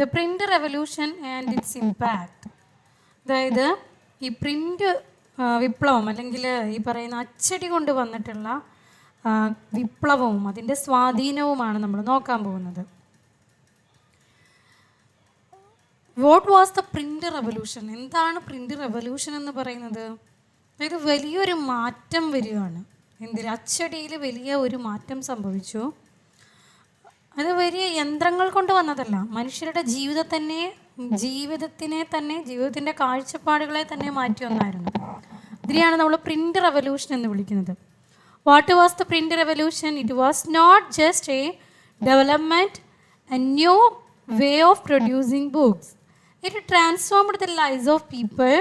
The print revolution and it's impact. അതായത് ഈ print വിപ്ലവം അല്ലെങ്കിൽ ഈ പറയുന്ന അച്ചടി കൊണ്ട് വന്നിട്ടുള്ള വിപ്ലവവും അതിൻ്റെ സ്വാധീനവുമാണ് നമ്മൾ നോക്കാൻ പോകുന്നത്. What was the print revolution? എന്താണ് പ്രിൻ്റ് റെവല്യൂഷൻ എന്ന് പറയുന്നത്? അതായത് വലിയൊരു മാറ്റം വരികയാണ്. അച്ചടിയിൽ വലിയ ഒരു മാറ്റം സംഭവിച്ചു. അത് വലിയ യന്ത്രങ്ങൾ കൊണ്ട് വന്നതല്ല, മനുഷ്യരുടെ ജീവിതത്തിൻ്റെ കാഴ്ചപ്പാടുകളെ തന്നെ മാറ്റി വന്നായിരുന്നു. ഇതിനെയാണ് നമ്മൾ പ്രിൻ്റ് റെവല്യൂഷൻ എന്ന് വിളിക്കുന്നത്. What was the print revolution? It was not just a development, a new way of producing books. It transformed the lives of people,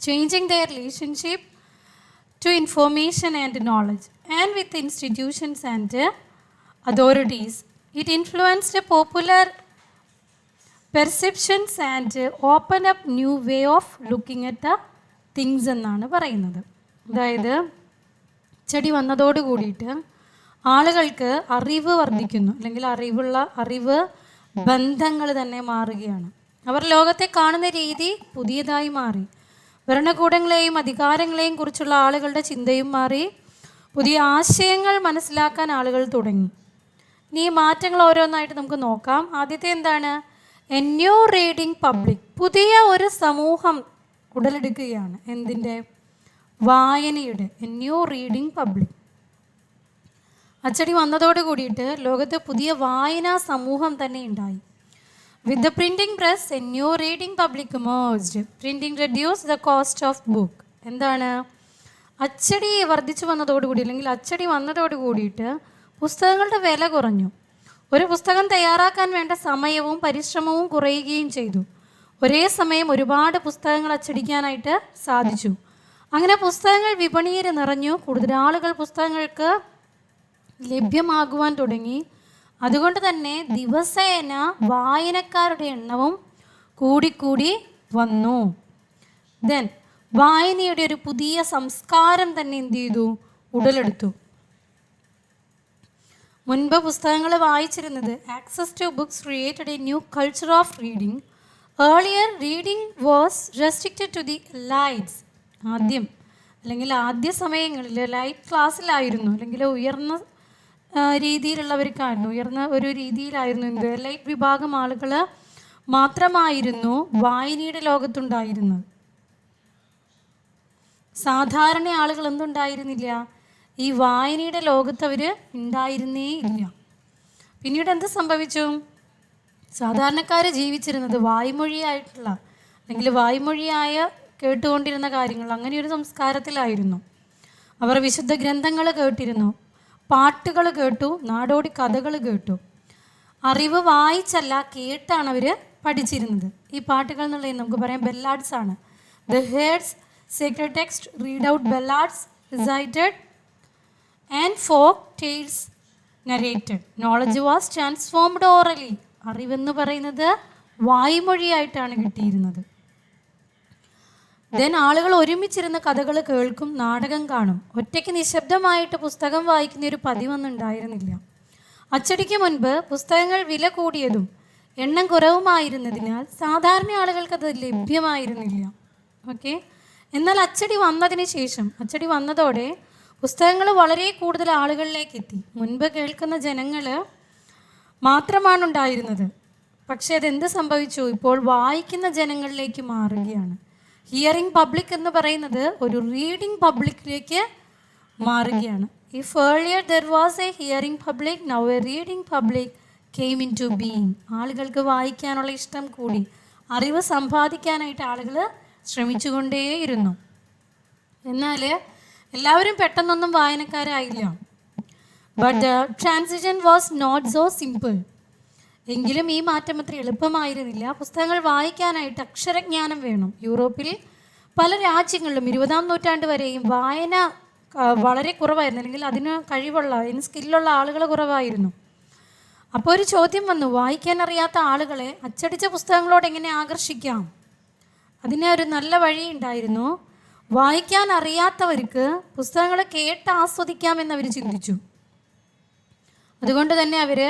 changing their relationship to information and knowledge and with institutions and authorities. It influenced popular perceptions and opened up new way of looking at the things എന്നാണ് പറയുന്നത്. അതായത് ചെടി വന്നതോട് കൂടിയിട്ട് ആളുകൾക്ക് അറിവ് വർദ്ധിക്കുന്നു, അല്ലെങ്കിൽ അറിവ് ബന്ധങ്ങൾ തന്നെ മാറുകയാണ്. അവർ ലോകത്തെ കാണുന്ന രീതി പുതിയതായി മാറി. ഭരണകൂടങ്ങളെയും അധികാരങ്ങളെയും കുറിച്ചുള്ള ആളുകളുടെ ചിന്തയും മാറി. പുതിയ ആശയങ്ങൾ മനസ്സിലാക്കാൻ ആളുകൾ തുടങ്ങി. ഇനി ഈ മാറ്റങ്ങൾ ഓരോന്നായിട്ട് നമുക്ക് നോക്കാം. ആദ്യത്തെ എന്താണ്? A new reading public. പുതിയ ഒരു സമൂഹം ഉടലെടുക്കുകയാണ്. എന്തിൻ്റെ? വായനയുടെ. A new reading public. അച്ചടി വന്നതോട് കൂടിയിട്ട് ലോകത്ത് പുതിയ വായനാ സമൂഹം തന്നെ ഉണ്ടായി. With the printing press, a new reading public emerged. Printing reduced the cost of book. എന്താണ്? അച്ചടി വർദ്ധിച്ചു വന്നതോടുകൂടി, അല്ലെങ്കിൽ അച്ചടി വന്നതോട് കൂടിയിട്ട് പുസ്തകങ്ങളുടെ വില കുറഞ്ഞു. ഒരു പുസ്തകം തയ്യാറാക്കാൻ വേണ്ട സമയവും പരിശ്രമവും കുറയുകയും ചെയ്തു. ഒരേ സമയം ഒരുപാട് പുസ്തകങ്ങൾ അച്ചടിക്കാനായിട്ട് സാധിച്ചു. അങ്ങനെ പുസ്തകങ്ങൾ വിപണിയിൽ നിറഞ്ഞു. കൂടുതൽ ആളുകൾ പുസ്തകങ്ങൾക്ക് ലഭ്യമാകുവാൻ തുടങ്ങി. അതുകൊണ്ട് തന്നെ ദിവസേന വായനക്കാരുടെ എണ്ണവും കൂടിക്കൂടി വന്നു. ദെൻ വായനയുടെ ഒരു പുതിയ സംസ്കാരം തന്നെ എന്ത് ചെയ്തു? ഉടലെടുത്തു. മുൻപ് പുസ്തകങ്ങൾ വായിച്ചിരുന്നത് access to books created a new culture of reading. Earlier reading was restricted to the lights. ആദ്യ സമയങ്ങളിൽ ലൈറ്റ് ക്ലാസ്സിലായിരുന്നു, അല്ലെങ്കിൽ ഉയർന്ന രീതിയിലുള്ളവർക്കായിരുന്നു, ഉയർന്ന ഒരു രീതിയിലായിരുന്നു ലൈറ്റ് വിഭാഗം ആളുകൾ മാത്രമായിരുന്നു വായനയുടെ ലോകത്തുണ്ടായിരുന്നത്. സാധാരണ ആളുകൾ എന്തുണ്ടായിരുന്നില്ല? ഈ വായനയുടെ ലോകത്ത് അവർ ഉണ്ടായിരുന്നേ ഇല്ല. പിന്നീട് എന്ത് സംഭവിച്ചു? സാധാരണക്കാർ ജീവിച്ചിരുന്നത് വായ്മൊഴിയായിട്ടുള്ള, അല്ലെങ്കിൽ വായ്മൊഴിയായ കേട്ടുകൊണ്ടിരുന്ന കാര്യങ്ങൾ, അങ്ങനെയൊരു സംസ്കാരത്തിലായിരുന്നു. അവർ വിശുദ്ധ ഗ്രന്ഥങ്ങൾ കേട്ടിരുന്നു, പാട്ടുകൾ കേട്ടു, നാടോടി കഥകൾ കേട്ടു. അറിവ് വായിച്ചല്ല, കേട്ടാണ് അവർ പഠിച്ചിരുന്നത്. ഈ പാട്ടുകൾ എന്നുള്ളത് നമുക്ക് പറയാം ബെല്ലാഡ്സ് ആണ്. They heard sacred text, read out ballads, recited and folk tales narrated. Knowledge was transformed orally. അറിവെന്ന് പറയുന്നത് വായ്മൊഴിയായിട്ടാണ് കിട്ടിയിരുന്നത്. ദെൻ ആളുകൾ ഒരുമിച്ചിരുന്ന് കഥകൾ കേൾക്കും, നാടകം കാണും. ഒറ്റയ്ക്ക് നിശബ്ദമായിട്ട് പുസ്തകം വായിക്കുന്ന ഒരു പതിവൊന്നും ഉണ്ടായിരുന്നില്ല. അച്ചടിക്ക് മുൻപ് പുസ്തകങ്ങൾ വില കൂടിയതും എണ്ണം കുറവുമായിരുന്നതിനാൽ സാധാരണ ആളുകൾക്ക് അത് ലഭ്യമായിരുന്നില്ല. ഓക്കെ. എന്നാൽ അച്ചടി വന്നതോടെ പുസ്തകങ്ങൾ വളരെ കൂടുതൽ ആളുകളിലേക്ക് എത്തി. മുൻപ് കേൾക്കുന്ന ജനങ്ങൾ മാത്രമാണ് ഉണ്ടായിരുന്നത്. പക്ഷേ അതെന്ത് സംഭവിച്ചു? ഇപ്പോൾ വായിക്കുന്ന ജനങ്ങളിലേക്ക് മാറുകയാണ്. ഹിയറിംഗ് പബ്ലിക് എന്ന് പറയുന്നത് ഒരു റീഡിംഗ് പബ്ലിക്കിലേക്ക് മാറുകയാണ്. If earlier there was a hearing public, now a reading public came into being. ആളുകൾക്ക് വായിക്കാനുള്ള ഇഷ്ടം കൂടി. അറിവ് സമ്പാദിക്കാനായിട്ട് ആളുകൾ ശ്രമിച്ചുകൊണ്ടേയിരുന്നു. എന്നാൽ എല്ലാവരും പെട്ടെന്നൊന്നും വായനക്കാരായില്ല. But the transition was not so simple. എങ്കിലും ഈ മാറ്റം അത്ര എളുപ്പമായിരുന്നില്ല. പുസ്തകങ്ങൾ വായിക്കാനായിട്ട് അക്ഷരജ്ഞാനം വേണം. യൂറോപ്പിൽ പല രാജ്യങ്ങളിലും 20-ാം നൂറ്റാണ്ട് വരെയും വായന വളരെ കുറവായിരുന്നു, അല്ലെങ്കിൽ അതിന് കഴിവുള്ള, സ്കില്ലുള്ള ആളുകൾ കുറവായിരുന്നു. അപ്പോൾ ഒരു ചോദ്യം വന്നു, വായിക്കാൻ അറിയാത്ത ആളുകളെ അച്ചടിച്ച പുസ്തകങ്ങളോട് എങ്ങനെ ആകർഷിക്കാം? അതിന് ഒരു നല്ല വഴി ഉണ്ടായിരുന്നു. വായിക്കാൻ അറിയാത്തവർക്ക് പുസ്തകങ്ങൾ കേട്ട് ആസ്വദിക്കാമെന്ന് അവർ ചിന്തിച്ചു. അതുകൊണ്ട് തന്നെ അവർ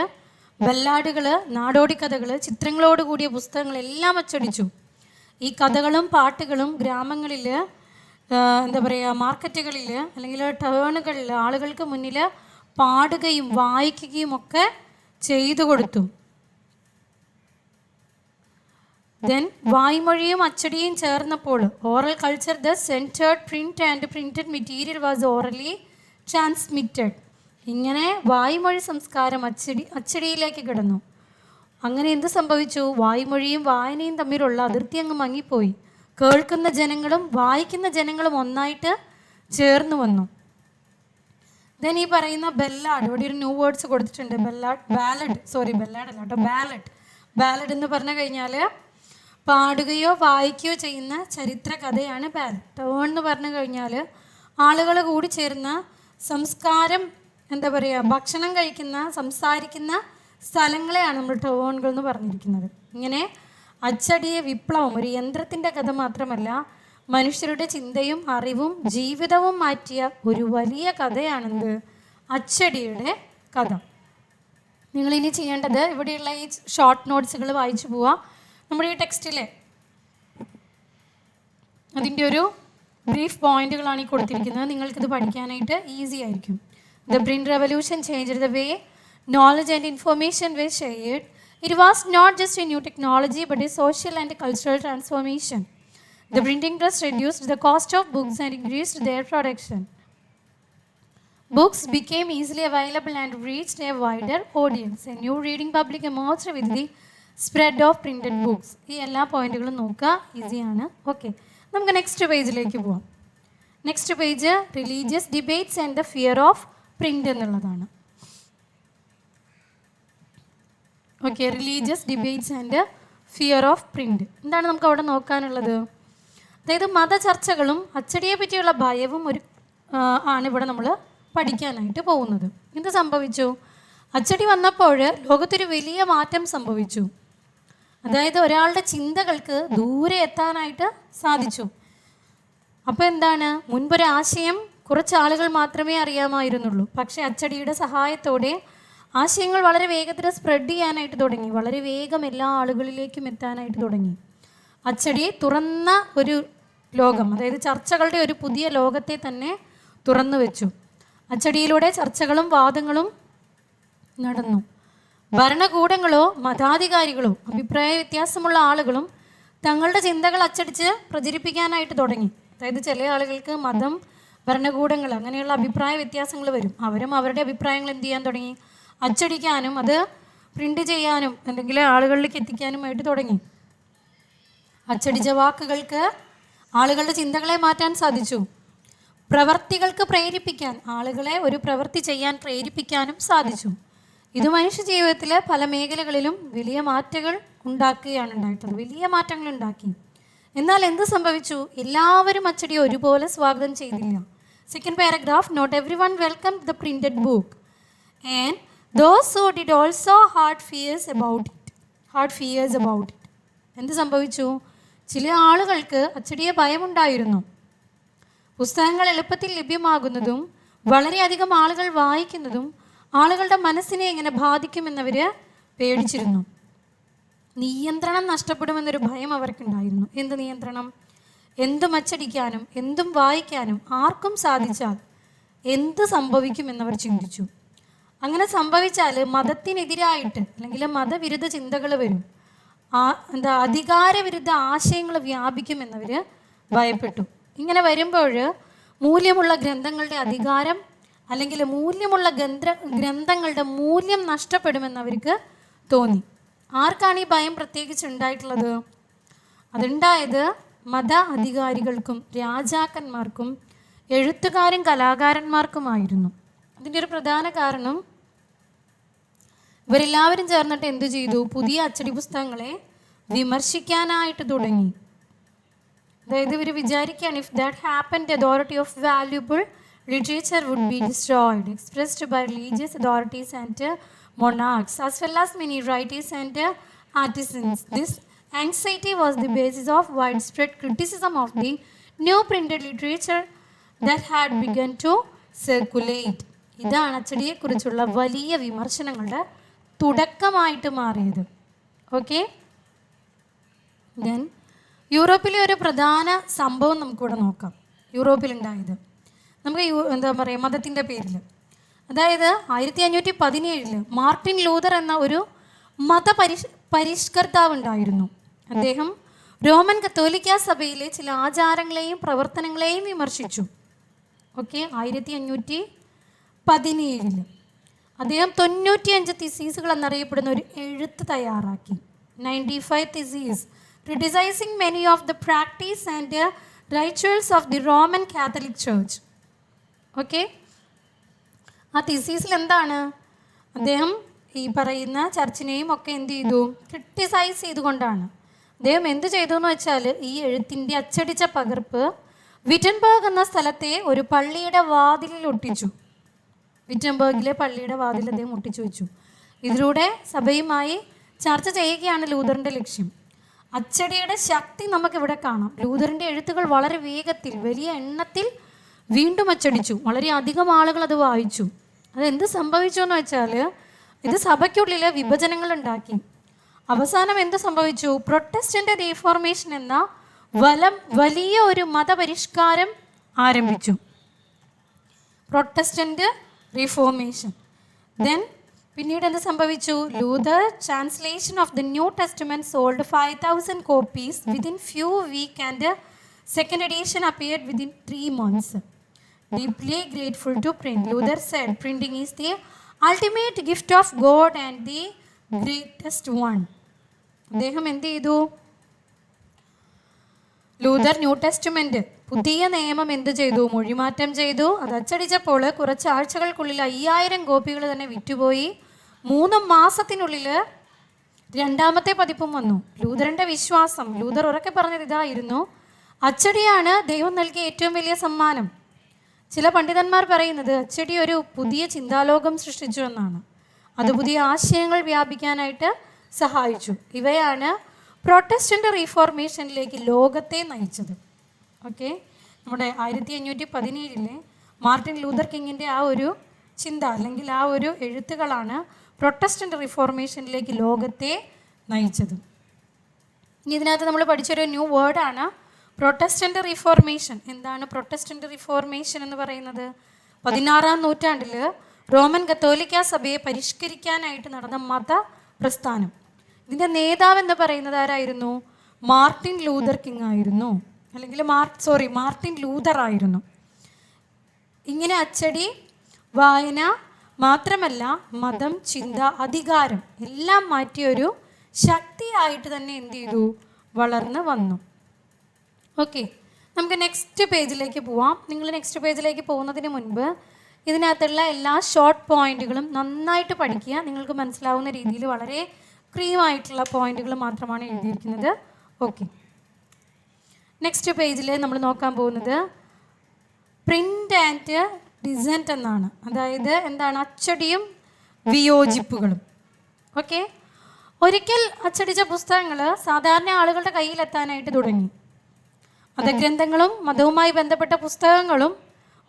ബല്ലാഡുകൾ, നാടോടി കഥകൾ, ചിത്രങ്ങളോട് കൂടിയ പുസ്തകങ്ങളെല്ലാം അച്ചടിച്ചു. ഈ കഥകളും പാട്ടുകളും ഗ്രാമങ്ങളിൽ, എന്താ പറയുക, മാർക്കറ്റുകളിൽ അല്ലെങ്കിൽ ടേണുകളിൽ ആളുകൾക്ക് മുന്നിൽ പാടുകയും വായിക്കുകയും ഒക്കെ ചെയ്തു കൊടുത്തു. ദെൻ വായ്മൊഴിയും അച്ചടിയും ചേർന്നപ്പോൾ oral culture thus entered print and printed material was orally transmitted. ഇങ്ങനെ വായ്മൊഴി സംസ്കാരം അച്ചടിയിലേക്ക് കിടന്നു. അങ്ങനെ എന്ത് സംഭവിച്ചു? വായ്മൊഴിയും വായനയും തമ്മിലുള്ള അതിർത്തി അങ്ങ് മങ്ങിപ്പോയി. കേൾക്കുന്ന ജനങ്ങളും വായിക്കുന്ന ജനങ്ങളും ഒന്നായിട്ട് ചേർന്ന് വന്നു. ദെൻ ഈ പറയുന്ന ബെല്ലാഡ്, ഇവിടെ ഒരു ന്യൂ വേർഡ്സ് കൊടുത്തിട്ടുണ്ട്. ബാലഡ് എന്ന് പറഞ്ഞു കഴിഞ്ഞാൽ പാടുകയോ വായിക്കുകയോ ചെയ്യുന്ന ചരിത്ര കഥയാണ് ബാലഡ്. ടേൺ എന്ന് പറഞ്ഞു കഴിഞ്ഞാൽ ആളുകൾ കൂടി ചേർന്ന സംസ്കാരം, എന്താ പറയുക, ഭക്ഷണം കഴിക്കുന്ന, സംസാരിക്കുന്ന സ്ഥലങ്ങളെയാണ് നമ്മൾ ടേണുകൾ എന്ന് പറഞ്ഞിരിക്കുന്നത്. ഇങ്ങനെ അച്ചടിയെ വിപ്ലവം, ഒരു യന്ത്രത്തിൻ്റെ കഥ മാത്രമല്ല, മനുഷ്യരുടെ ചിന്തയും അറിവും ജീവിതവും മാറ്റിയ ഒരു വലിയ കഥയാണെന്ത്? അച്ചടിയുടെ കഥ. നിങ്ങളിനി ചെയ്യേണ്ടത് ഇവിടെയുള്ള ഈ ഷോർട്ട് നോട്ട്സുകൾ വായിച്ചു പോവുക. നമ്മുടെ ഈ ടെക്സ്റ്റിലെ അതിൻ്റെ ഒരു ബ്രീഫ് പോയിന്റുകളാണ് ഈ കൊടുത്തിരിക്കുന്നത്. നിങ്ങൾക്കിത് പഠിക്കാനായിട്ട് ഈസി ആയിരിക്കും. The print revolution changed the way knowledge and information were shared. It was not just a new technology but a social and cultural transformation. The printing press reduced the cost of books and increased their production. Books became easily available and reached a wider audience. A new reading public emerged with the spread of printed books. ഈ എല്ലാ പോയിന്റുകളും നോക്കുക, ഈസിയാണ്. Okay, നമുക്ക് next പേജിലേക്ക് പോവാം. Next page religious debates and the fear of print എന്നുള്ളതാണ്. Okay, religious debates and fear of print. എന്താണ് നമുക്ക് അവിടെ നോക്കാനുള്ളത്? അതായത് മതചർച്ചകളും അച്ചടിയെ പറ്റിയുള്ള ഭയവും ആണ് ഇവിടെ നമ്മൾ പഠിക്കാനായിട്ട് പോകുന്നത്. എന്ത് സംഭവിച്ചു? അച്ചടി വന്നപ്പോൾ ലോകത്തൊരു വലിയ മാറ്റം സംഭവിച്ചു. അതായത് ഒരാളുടെ ചിന്തകൾക്ക് ദൂരെ എത്താനായിട്ട് സാധിച്ചു. അപ്പോൾ എന്താണ്? മുൻപൊരാശയം കുറച്ച് ആളുകൾ മാത്രമേ അറിയാമായിരുന്നുള്ളൂ. പക്ഷേ അച്ചടിയുടെ സഹായത്തോടെ ആശയങ്ങൾ വളരെ വേഗത്തിൽ സ്പ്രെഡ് ചെയ്യാനായിട്ട് തുടങ്ങി. വളരെ വേഗം എല്ലാ ആളുകളിലേക്കും എത്താനായിട്ട് തുടങ്ങി. അച്ചടി തുറന്ന ഒരു ലോകം, അതായത് ചർച്ചകളുടെ ഒരു പുതിയ ലോകത്തെ തന്നെ തുറന്നു വെച്ചു. അച്ചടിയിലൂടെ ചർച്ചകളും വാദങ്ങളും നടന്നു. ഭരണകൂടങ്ങളോ മതാധികാരികളോ അഭിപ്രായ വ്യത്യാസമുള്ള ആളുകളും തങ്ങളുടെ ചിന്തകൾ അച്ചടിച്ച് പ്രചരിപ്പിക്കാനായിട്ട് തുടങ്ങി. അതായത് ചില ആളുകൾക്ക് മതം, ഭരണകൂടങ്ങൾ അങ്ങനെയുള്ള അഭിപ്രായ വ്യത്യാസങ്ങൾ വരും. അവരും അവരുടെ അഭിപ്രായങ്ങൾ എന്ത് ചെയ്യാൻ തുടങ്ങി? അച്ചടിക്കാനും അത് പ്രിൻ്റ് ചെയ്യാനും അല്ലെങ്കിൽ ആളുകളിലേക്ക് എത്തിക്കാനുമായിട്ട് തുടങ്ങി. അച്ചടിച്ച വാക്കുകൾക്ക് ആളുകളുടെ ചിന്തകളെ മാറ്റാൻ സാധിച്ചു. പ്രവർത്തികൾക്ക് പ്രേരിപ്പിക്കാൻ, ആളുകളെ ഒരു പ്രവൃത്തി ചെയ്യാൻ പ്രേരിപ്പിക്കാനും സാധിച്ചു. ഇത് മനുഷ്യ ജീവിതത്തിൽ പല മേഖലകളിലും വലിയ മാറ്റങ്ങൾ ഉണ്ടാക്കുകയാണ് ഉണ്ടായിട്ടുള്ളത്. വലിയ മാറ്റങ്ങൾ ഉണ്ടാക്കി. എന്നാൽ എന്ത് സംഭവിച്ചു? എല്ലാവരും അച്ചടി ഒരുപോലെ സ്വാഗതം ചെയ്തില്ല. Second paragraph, note every one welcome the printed book and those who did also had fears about it. എന്ത് സംഭവിച്ചു? ചില ആളുകൾക്ക് അച്ചടിയെ ഭയമുണ്ടായിരുന്നു. പുസ്തകങ്ങൾ എളുപ്പത്തിൽ ലഭ്യമാകുന്നതും വളരെയധികം ആളുകൾ വായിക്കുന്നതും ആളുകളുടെ മനസ്സിനെ എങ്ങനെ ബാധിക്കുമെന്നവർ പേടിച്ചിരുന്നു. നിയന്ത്രണം നഷ്ടപ്പെടുമെന്നൊരു ഭയം അവർക്കുണ്ടായിരുന്നു. എന്ത് നിയന്ത്രണം? എന്തും അച്ചടിക്കാനും എന്തും വായിക്കാനും ആർക്കും സാധിച്ചാൽ എന്ത് സംഭവിക്കുമെന്നവർ ചിന്തിച്ചു. അങ്ങനെ സംഭവിച്ചാൽ മതത്തിനെതിരായിട്ട് അല്ലെങ്കിൽ മതവിരുദ്ധ ചിന്തകൾ വരും. അധികാരവിരുദ്ധ ആശയങ്ങൾ വ്യാപിക്കുമെന്നവർ ഭയപ്പെട്ടു. ഇങ്ങനെ വരുമ്പോൾ മൂല്യമുള്ള ഗ്രന്ഥങ്ങളുടെ അധികാരം അല്ലെങ്കിൽ മൂല്യമുള്ള ഗ്രന്ഥങ്ങളുടെ മൂല്യം നഷ്ടപ്പെടുമെന്നവർക്ക് തോന്നി. ആർക്കാണ് ഈ ഭയം പ്രത്യേകിച്ച് ഉണ്ടായിട്ടുള്ളത്? അതുണ്ടായത് മത അധികാരികൾക്കും രാജാക്കന്മാർക്കും എഴുത്തുകാരും കലാകാരന്മാർക്കുമായിരുന്നു. അതിൻ്റെ ഒരു പ്രധാന കാരണം ഇവരെല്ലാവരും ചേർന്നിട്ട് എന്തു ചെയ്തു? പുതിയ അച്ചടി പുസ്തകങ്ങളെ വിമർശിക്കാനായിട്ട് തുടങ്ങി. അതായത് ഇവർ വിചാരിക്കുകയാണ്, if that happened the authority of valuable literature would be destroyed, expressed by religious authorities and monarchs as well as many writers and artisans. This anxiety was the basis of widespread criticism of the new printed literature that had begun to circulate. ഇതാണ് അച്ചടിയെക്കുറിച്ചുള്ള വലിയ വിമർശനങ്ങളുടെ തുടക്കമായിട്ട് മാറിയത്. Okay, then യൂറോപ്പിലെ ഒരു പ്രധാന സംഭവം നമുക്കിവിടെ നോക്കാം. യൂറോപ്പിലുണ്ടായത് നമുക്ക് എന്താ പറയുക, മതത്തിൻ്റെ പേരിൽ. അതായത് 1517 മാർട്ടിൻ ലൂതർ എന്ന ഒരു പരിഷ്കർത്താവ് ഉണ്ടായിരുന്നു. അദ്ദേഹം റോമൻ കത്തോലിക്ക സഭയിലെ ചില ആചാരങ്ങളെയും പ്രവർത്തനങ്ങളെയും വിമർശിച്ചു. ഓക്കെ, 1517 അദ്ദേഹം 95 തിസീസുകൾ എന്നറിയപ്പെടുന്ന ഒരു എഴുത്ത് തയ്യാറാക്കി. 95 theses criticising many of the practice and rituals of the Roman Catholic church. Okay, ആ തിസീസിൽ എന്താണ്, അദ്ദേഹം ഈ പറയുന്ന ചർച്ചിനെയും ഒക്കെ എന്ത് ചെയ്തു, ക്രിട്ടിസൈസ് ചെയ്തുകൊണ്ടാണ്. അദ്ദേഹം എന്ത് ചെയ്തു എന്ന് വെച്ചാൽ, ഈ എഴുത്തിൻ്റെ അച്ചടിച്ച പകർപ്പ് വിറ്റൻബർഗ് എന്ന സ്ഥലത്തെ ഒരു പള്ളിയുടെ വാതിലിൽ ഒട്ടിച്ചു. വിറ്റൻബർഗിലെ പള്ളിയുടെ വാതിൽ അദ്ദേഹം ഒട്ടിച്ചു വെച്ചു. ഇതിലൂടെ സഭയുമായി ചർച്ച ചെയ്യുകയാണ് ലൂതറിൻ്റെ ലക്ഷ്യം. അച്ചടിയുടെ ശക്തി നമുക്കിവിടെ കാണാം. ലൂതറിൻ്റെ എഴുത്തുകൾ വളരെ വേഗത്തിൽ, വലിയ എണ്ണത്തിൽ വീണ്ടും അച്ചടിച്ചു. വളരെ അധികം ആളുകൾ അത് വായിച്ചു. അതെന്ത് സംഭവിച്ചു എന്ന് വെച്ചാൽ, ഇത് സഭയ്ക്കുള്ളിൽ വിഭജനങ്ങൾ ഉണ്ടാക്കി. അവസാനം എന്ത് സംഭവിച്ചു, പ്രൊട്ടസ്റ്റന്റ് റീഫോർമേഷൻ എന്ന വലിയ ഒരു മതപരിഷ്കാരം ആരംഭിച്ചു. Protestant reformation. ദെൻ പിന്നീട് എന്ത് സംഭവിച്ചു, Luther translation of the new testament sold 5000 copies within few week and second edition appeared within 3 months. Deeply grateful to print, Luther said, printing is the ultimate gift of God and the greatest one. അദ്ദേഹം എന്ത് ചെയ്തു, Luther new testament, പുതിയ നിയമം എന്ത് ചെയ്തു, മൊഴിമാറ്റം ചെയ്തു. അത് അച്ചടിച്ചപ്പോൾ കുറച്ച് ആഴ്ചകൾക്കുള്ളിൽ 5000 കോപ്പികൾ തന്നെ വിറ്റുപോയി. 3 മാസത്തിനുള്ളിൽ രണ്ടാമത്തെ പതിപ്പും വന്നു. ലൂതറിൻ്റെ വിശ്വാസം, ലൂതർ ഉറക്കെ പറഞ്ഞത് ഇതായിരുന്നു, അച്ചടിയാണ് ദൈവം നൽകിയ ഏറ്റവും വലിയ സമ്മാനം. ചില പണ്ഡിതന്മാർ പറയുന്നത് അച്ചടി ഒരു പുതിയ ചിന്താലോകം സൃഷ്ടിച്ചു എന്നാണ്. അത് പുതിയ ആശയങ്ങൾ വ്യാപിക്കാനായിട്ട് സഹായിച്ചു. ഇവയാണ് പ്രൊട്ടസ്റ്റന്റ് റീഫോർമേഷനിലേക്ക് ലോകത്തെ നയിച്ചത്. ഓക്കെ, നമ്മുടെ 1517 മാർട്ടിൻ ലൂതർ കിങ്ങിൻ്റെ ആ ഒരു ചിന്ത അല്ലെങ്കിൽ ആ ഒരു എഴുത്തുകളാണ് പ്രൊട്ടസ്റ്റന്റ് റീഫോർമേഷനിലേക്ക് ലോകത്തെ നയിച്ചത്. ഇനി ഇതിനകത്ത് നമ്മൾ പഠിച്ചൊരു ന്യൂ വേർഡാണ് പ്രൊട്ടസ്റ്റന്റ് റീഫോർമേഷൻ. എന്താണ് പ്രൊട്ടസ്റ്റന്റ് റീഫോർമേഷൻ എന്ന് പറയുന്നത്? 16-ാം നൂറ്റാണ്ടിൽ റോമൻ കത്തോലിക്ക സഭയെ പരിഷ്കരിക്കാനായിട്ട് നടന്ന മത പ്രസ്ഥാനം. ഇതിൻ്റെ നേതാവ് എന്ന് പറയുന്നത് ആരായിരുന്നു? മാർട്ടിൻ ലൂതർ കിങ് ആയിരുന്നു, അല്ലെങ്കിൽ മാർട്ടിൻ ലൂതർ ആയിരുന്നു. ഇങ്ങനെ അച്ചടി, വായന മാത്രമല്ല മതം, ചിന്ത, അധികാരം എല്ലാം മാറ്റിയൊരു ശക്തിയായിട്ട് തന്നെ എന്ത് ചെയ്തു, വളർന്ന് വന്നു. ഓക്കെ, നമുക്ക് നെക്സ്റ്റ് പേജിലേക്ക് പോവാം. നിങ്ങൾ നെക്സ്റ്റ് പേജിലേക്ക് പോകുന്നതിന് മുൻപ് ഇതിനകത്തുള്ള എല്ലാ ഷോർട്ട് പോയിന്റുകളും നന്നായിട്ട് പഠിക്കുക. നിങ്ങൾക്ക് മനസ്സിലാവുന്ന രീതിയിൽ വളരെ ക്രീമായിട്ടുള്ള പോയിന്റുകൾ മാത്രമാണ് എഴുതിയിരിക്കുന്നത്. ഓക്കെ, നെക്സ്റ്റ് പേജിൽ നമ്മൾ നോക്കാൻ പോകുന്നത് പ്രിൻ്റ് ആൻഡ് ഡിസൻറ്റ് എന്നാണ്. അതായത് എന്താണ്, അച്ചടിയും വിയോജിപ്പുകളും. ഓക്കെ, ഒരിക്കൽ അച്ചടിച്ച പുസ്തകങ്ങൾ സാധാരണ ആളുകളുടെ കയ്യിലെത്താനായിട്ട് തുടങ്ങി. മതഗ്രന്ഥങ്ങളും മതവുമായി ബന്ധപ്പെട്ട പുസ്തകങ്ങളും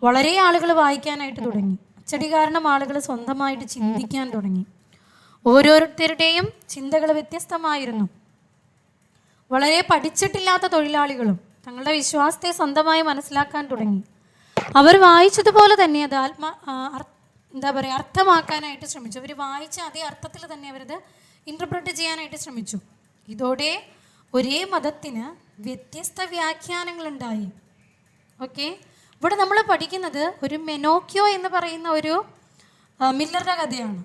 വളരെ ആളുകൾ വായിക്കാനായിട്ട് തുടങ്ങി. അച്ചടി കാരണം ആളുകൾ സ്വന്തമായിട്ട് ചിന്തിക്കാൻ തുടങ്ങി. ഓരോരുത്തരുടെയും ചിന്തകൾ വ്യത്യസ്തമായിരുന്നു. വളരെ പഠിച്ചിട്ടില്ലാത്ത തൊഴിലാളികളും തങ്ങളുടെ വിശ്വാസത്തെ സ്വന്തമായി മനസ്സിലാക്കാൻ തുടങ്ങി. അവർ വായിച്ചതുപോലെ തന്നെ അത് അർത്ഥമാക്കാനായിട്ട് ശ്രമിച്ചു. അവർ വായിച്ച അതേ അർത്ഥത്തിൽ തന്നെ അവരത് ഇൻ്റർപ്രറ്റ് ചെയ്യാനായിട്ട് ശ്രമിച്ചു. ഇതോടെ ഒരേ മതത്തിന് വ്യത്യസ്ത വ്യാഖ്യാനങ്ങളുണ്ടായി. ഓക്കെ, ഇവിടെ നമ്മൾ പഠിക്കുന്നത് ഒരു മെനോക്കിയോ എന്ന് പറയുന്ന ഒരു മില്ലറുടെ കഥയാണ്.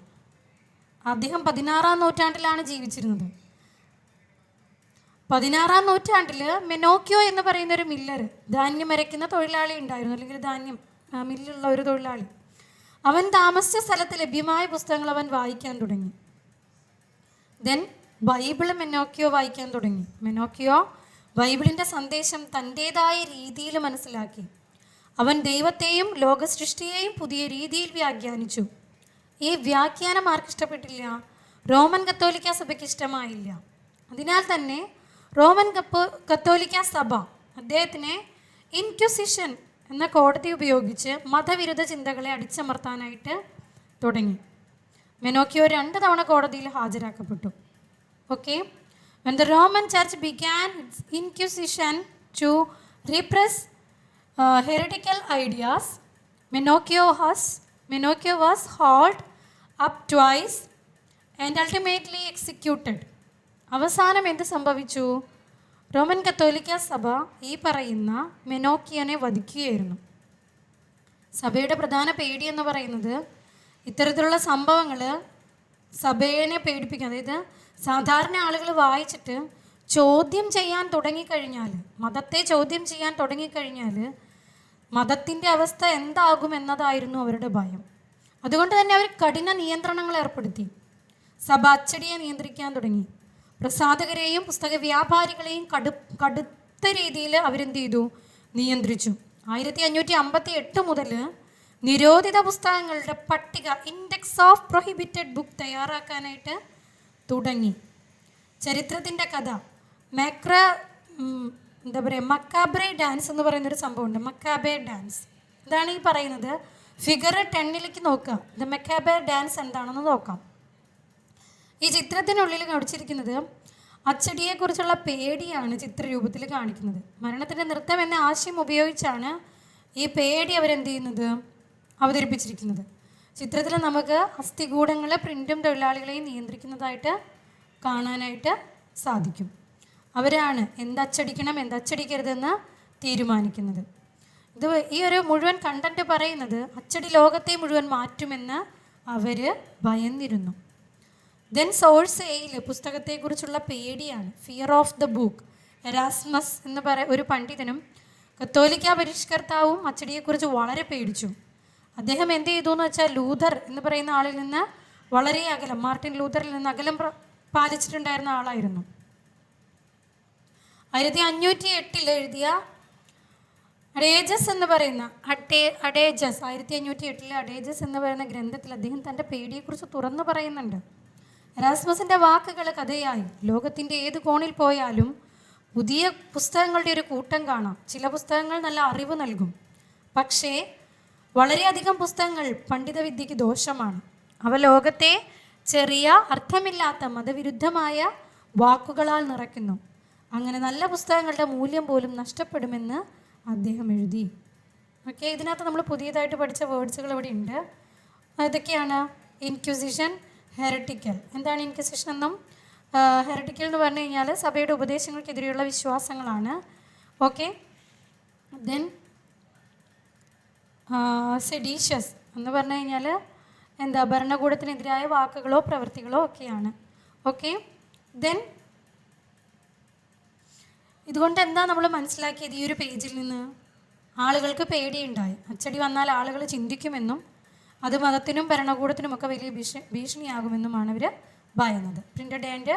അദ്ദേഹം 16-ാം നൂറ്റാണ്ടിലാണ് ജീവിച്ചിരുന്നത്. 16-ാം നൂറ്റാണ്ടിൽ മെനോക്കിയോ എന്ന് പറയുന്ന ഒരു മില്ലർ, ധാന്യം അരയ്ക്കുന്ന തൊഴിലാളി ഉണ്ടായിരുന്നു, അല്ലെങ്കിൽ ധാന്യം മില്ലുള്ള ഒരു തൊഴിലാളി. അവൻ താമസിച്ച സ്ഥലത്ത് ലഭ്യമായ പുസ്തകങ്ങൾ അവൻ വായിക്കാൻ തുടങ്ങി. ദെൻ ബൈബിൾ മെനോക്കിയോ വായിക്കാൻ തുടങ്ങി. മെനോക്കിയോ ബൈബിളിൻ്റെ സന്ദേശം തൻ്റേതായ രീതിയിൽ മനസ്സിലാക്കി. അവൻ ദൈവത്തെയും ലോകസൃഷ്ടിയെയും പുതിയ രീതിയിൽ വ്യാഖ്യാനിച്ചു. ഈ വ്യാഖ്യാനം ആർക്കിഷ്ടപ്പെട്ടില്ല? റോമൻ കത്തോലിക്ക സഭയ്ക്ക് ഇഷ്ടമായില്ല. അതിനാൽ തന്നെ റോമൻ കത്തോലിക്ക സഭ അദ്ദേഹത്തിനെ ഇൻക്വിസിഷൻ എന്ന കോടതി ഉപയോഗിച്ച് മതവിരുദ്ധ ചിന്തകളെ അടിച്ചമർത്താനായിട്ട് തുടങ്ങി. മെനോക്കിയോ 2 തവണ കോടതിയിൽ ഹാജരാക്കപ്പെട്ടു. Okay. When the Roman Church began its inquisition to repress heretical ideas, Menocchio was hauled up twice and ultimately executed. അവസാനം എന്ത് സംഭവിച്ചു? റോമൻ കത്തോലിക്ക സഭ ഈ പറയുന്ന മെനോക്കിയനെ വധിക്കുകയായിരുന്നു. സഭയുടെ പ്രധാന പേടി എന്ന് പറയുന്നത് ഇത്തരത്തിലുള്ള സംഭവങ്ങൾ സഭയെ പേടിപ്പിക്കുക. അതായത് സാധാരണ ആളുകൾ വായിച്ചിട്ട് ചോദ്യം ചെയ്യാൻ തുടങ്ങിക്കഴിഞ്ഞാൽ, മതത്തെ ചോദ്യം ചെയ്യാൻ തുടങ്ങിക്കഴിഞ്ഞാൽ മതത്തിൻ്റെ അവസ്ഥ എന്താകും എന്നതായിരുന്നു അവരുടെ ഭയം. അതുകൊണ്ട് തന്നെ അവർ കഠിന നിയന്ത്രണങ്ങൾ ഏർപ്പെടുത്തി. സഭ അച്ചടിയെ നിയന്ത്രിക്കാൻ തുടങ്ങി. പ്രസാധകരെയും പുസ്തക വ്യാപാരികളെയും കടുത്ത രീതിയിൽ അവരെന്ത് ചെയ്തു? നിയന്ത്രിച്ചു. 1558 മുതൽ നിരോധിത പുസ്തകങ്ങളുടെ പട്ടിക, ഇൻഡെക്സ് ഓഫ് പ്രൊഹിബിറ്റഡ് ബുക്ക് തയ്യാറാക്കാനായിട്ട് തുടങ്ങി. ചരിത്രത്തിൻ്റെ കഥ മക്കാബ്രെ ഡാൻസ് എന്ന് പറയുന്നൊരു സംഭവമുണ്ട്. മക്കാബെ ഡാൻസ് ഇതാണ് ഈ പറയുന്നത്. ഫിഗർ 10 നോക്കുക. ദ മക്കാബെ ഡാൻസ് എന്താണെന്ന് നോക്കാം. ഈ ചിത്രത്തിനുള്ളിൽ കാണിച്ചിരിക്കുന്നത് അച്ചടിയെക്കുറിച്ചുള്ള പേടിയാണ് ചിത്രരൂപത്തിൽ കാണിക്കുന്നത്. മരണത്തിൻ്റെ നൃത്തം എന്ന ആശയം ഉപയോഗിച്ചാണ് ഈ പേടി അവരെന്ത് ചെയ്യുന്നത്? അവതരിപ്പിച്ചിരിക്കുന്നത്. ചിത്രത്തിൽ നമുക്ക് അസ്ഥികൂടങ്ങളെ പ്രിൻറ്റും തൊഴിലാളികളെയും നിയന്ത്രിക്കുന്നതായിട്ട് കാണാനായിട്ട് സാധിക്കും. അവരാണ് എന്തച്ചടിക്കണം എന്തച്ചടിക്കരുതെന്ന് തീരുമാനിക്കുന്നത്. ഈ ഒരു മുഴുവൻ കണ്ടന്റ് പറയുന്നത് അച്ചടി ലോകത്തെ മുഴുവൻ മാറ്റുമെന്ന് അവർ ഭയന്നിരുന്നു. ദെൻ സോഴ്സ് എയിൽ പുസ്തകത്തെക്കുറിച്ചുള്ള പേടിയാണ്, fear of the book. Erasmus എന്ന് ഒരു പണ്ഡിതനും കത്തോലിക്ക പരിഷ്കർത്താവും അച്ചടിയെക്കുറിച്ച് വളരെ പേടിച്ചു. അദ്ദേഹം എന്ത് ചെയ്തു എന്ന് വെച്ചാൽ ലൂഥർ എന്ന് പറയുന്ന ആളിൽ നിന്ന് വളരെ അകലം, മാർട്ടിൻ ലൂഥറിൽ നിന്ന് അകലം പാലിച്ചിട്ടുണ്ടായിരുന്ന ആളായിരുന്നു. 1508 എഴുതിയ അഡേജസ് എന്ന് പറയുന്ന 1508 അഡേജസ് എന്ന് പറയുന്ന ഗ്രന്ഥത്തിൽ അദ്ദേഹം തൻ്റെ പേടിയെക്കുറിച്ച് തുറന്നു പറയുന്നുണ്ട്. എറാസ്മസിൻ്റെ വാക്കുകൾ കഥയായി. ലോകത്തിൻ്റെ ഏത് കോണിൽ പോയാലും പുതിയ പുസ്തകങ്ങളുടെ ഒരു കൂട്ടം കാണാം. ചില പുസ്തകങ്ങൾ നല്ല അറിവ് നൽകും, പക്ഷേ വളരെയധികം പുസ്തകങ്ങൾ പണ്ഡിതവിദ്യയ്ക്ക് ദോഷമാണ്. അവ ലോകത്തെ ചെറിയ അർത്ഥമില്ലാത്ത മതവിരുദ്ധമായ വാക്കുകളാൽ നിറയ്ക്കുന്നു. അങ്ങനെ നല്ല പുസ്തകങ്ങളുടെ മൂല്യം പോലും നഷ്ടപ്പെടുമെന്ന് അദ്ദേഹം എഴുതി. ഓക്കെ, ഇതിനകത്ത് നമ്മൾ പുതിയതായിട്ട് പഠിച്ച വേർഡ്സുകൾ ഇവിടെ ഉണ്ട്. അതൊക്കെയാണ് ഇൻക്വിസിഷൻ, ഹെററ്റിക്കൽ. എന്താണ് ഇൻക്വിസിഷൻ എന്നും ഹെററ്റിക്കൽ എന്ന് പറഞ്ഞു കഴിഞ്ഞാൽ സഭയുടെ ഉപദേശങ്ങൾക്കെതിരെയുള്ള വിശ്വാസങ്ങളാണ്. ഓക്കെ, ദെൻ സെഡീഷ്യസ് എന്ന് പറഞ്ഞു കഴിഞ്ഞാൽ ഭരണകൂടത്തിനെതിരായ വാക്കുകളോ പ്രവൃത്തികളോ ഒക്കെയാണ്. ഓക്കെ, ദെൻ ഇതുകൊണ്ട് എന്താ നമ്മൾ മനസ്സിലാക്കിയത്? ഈ ഒരു പേജിൽ നിന്ന് ആളുകൾക്ക് പേടിയുണ്ടായി. അച്ചടി വന്നാൽ ആളുകൾ ചിന്തിക്കുമെന്നും അത് മതത്തിനും ഭരണകൂടത്തിനുമൊക്കെ വലിയ ഭീഷണിയാകുമെന്നുമാണ് അവർ ഭയന്നത്. Printed and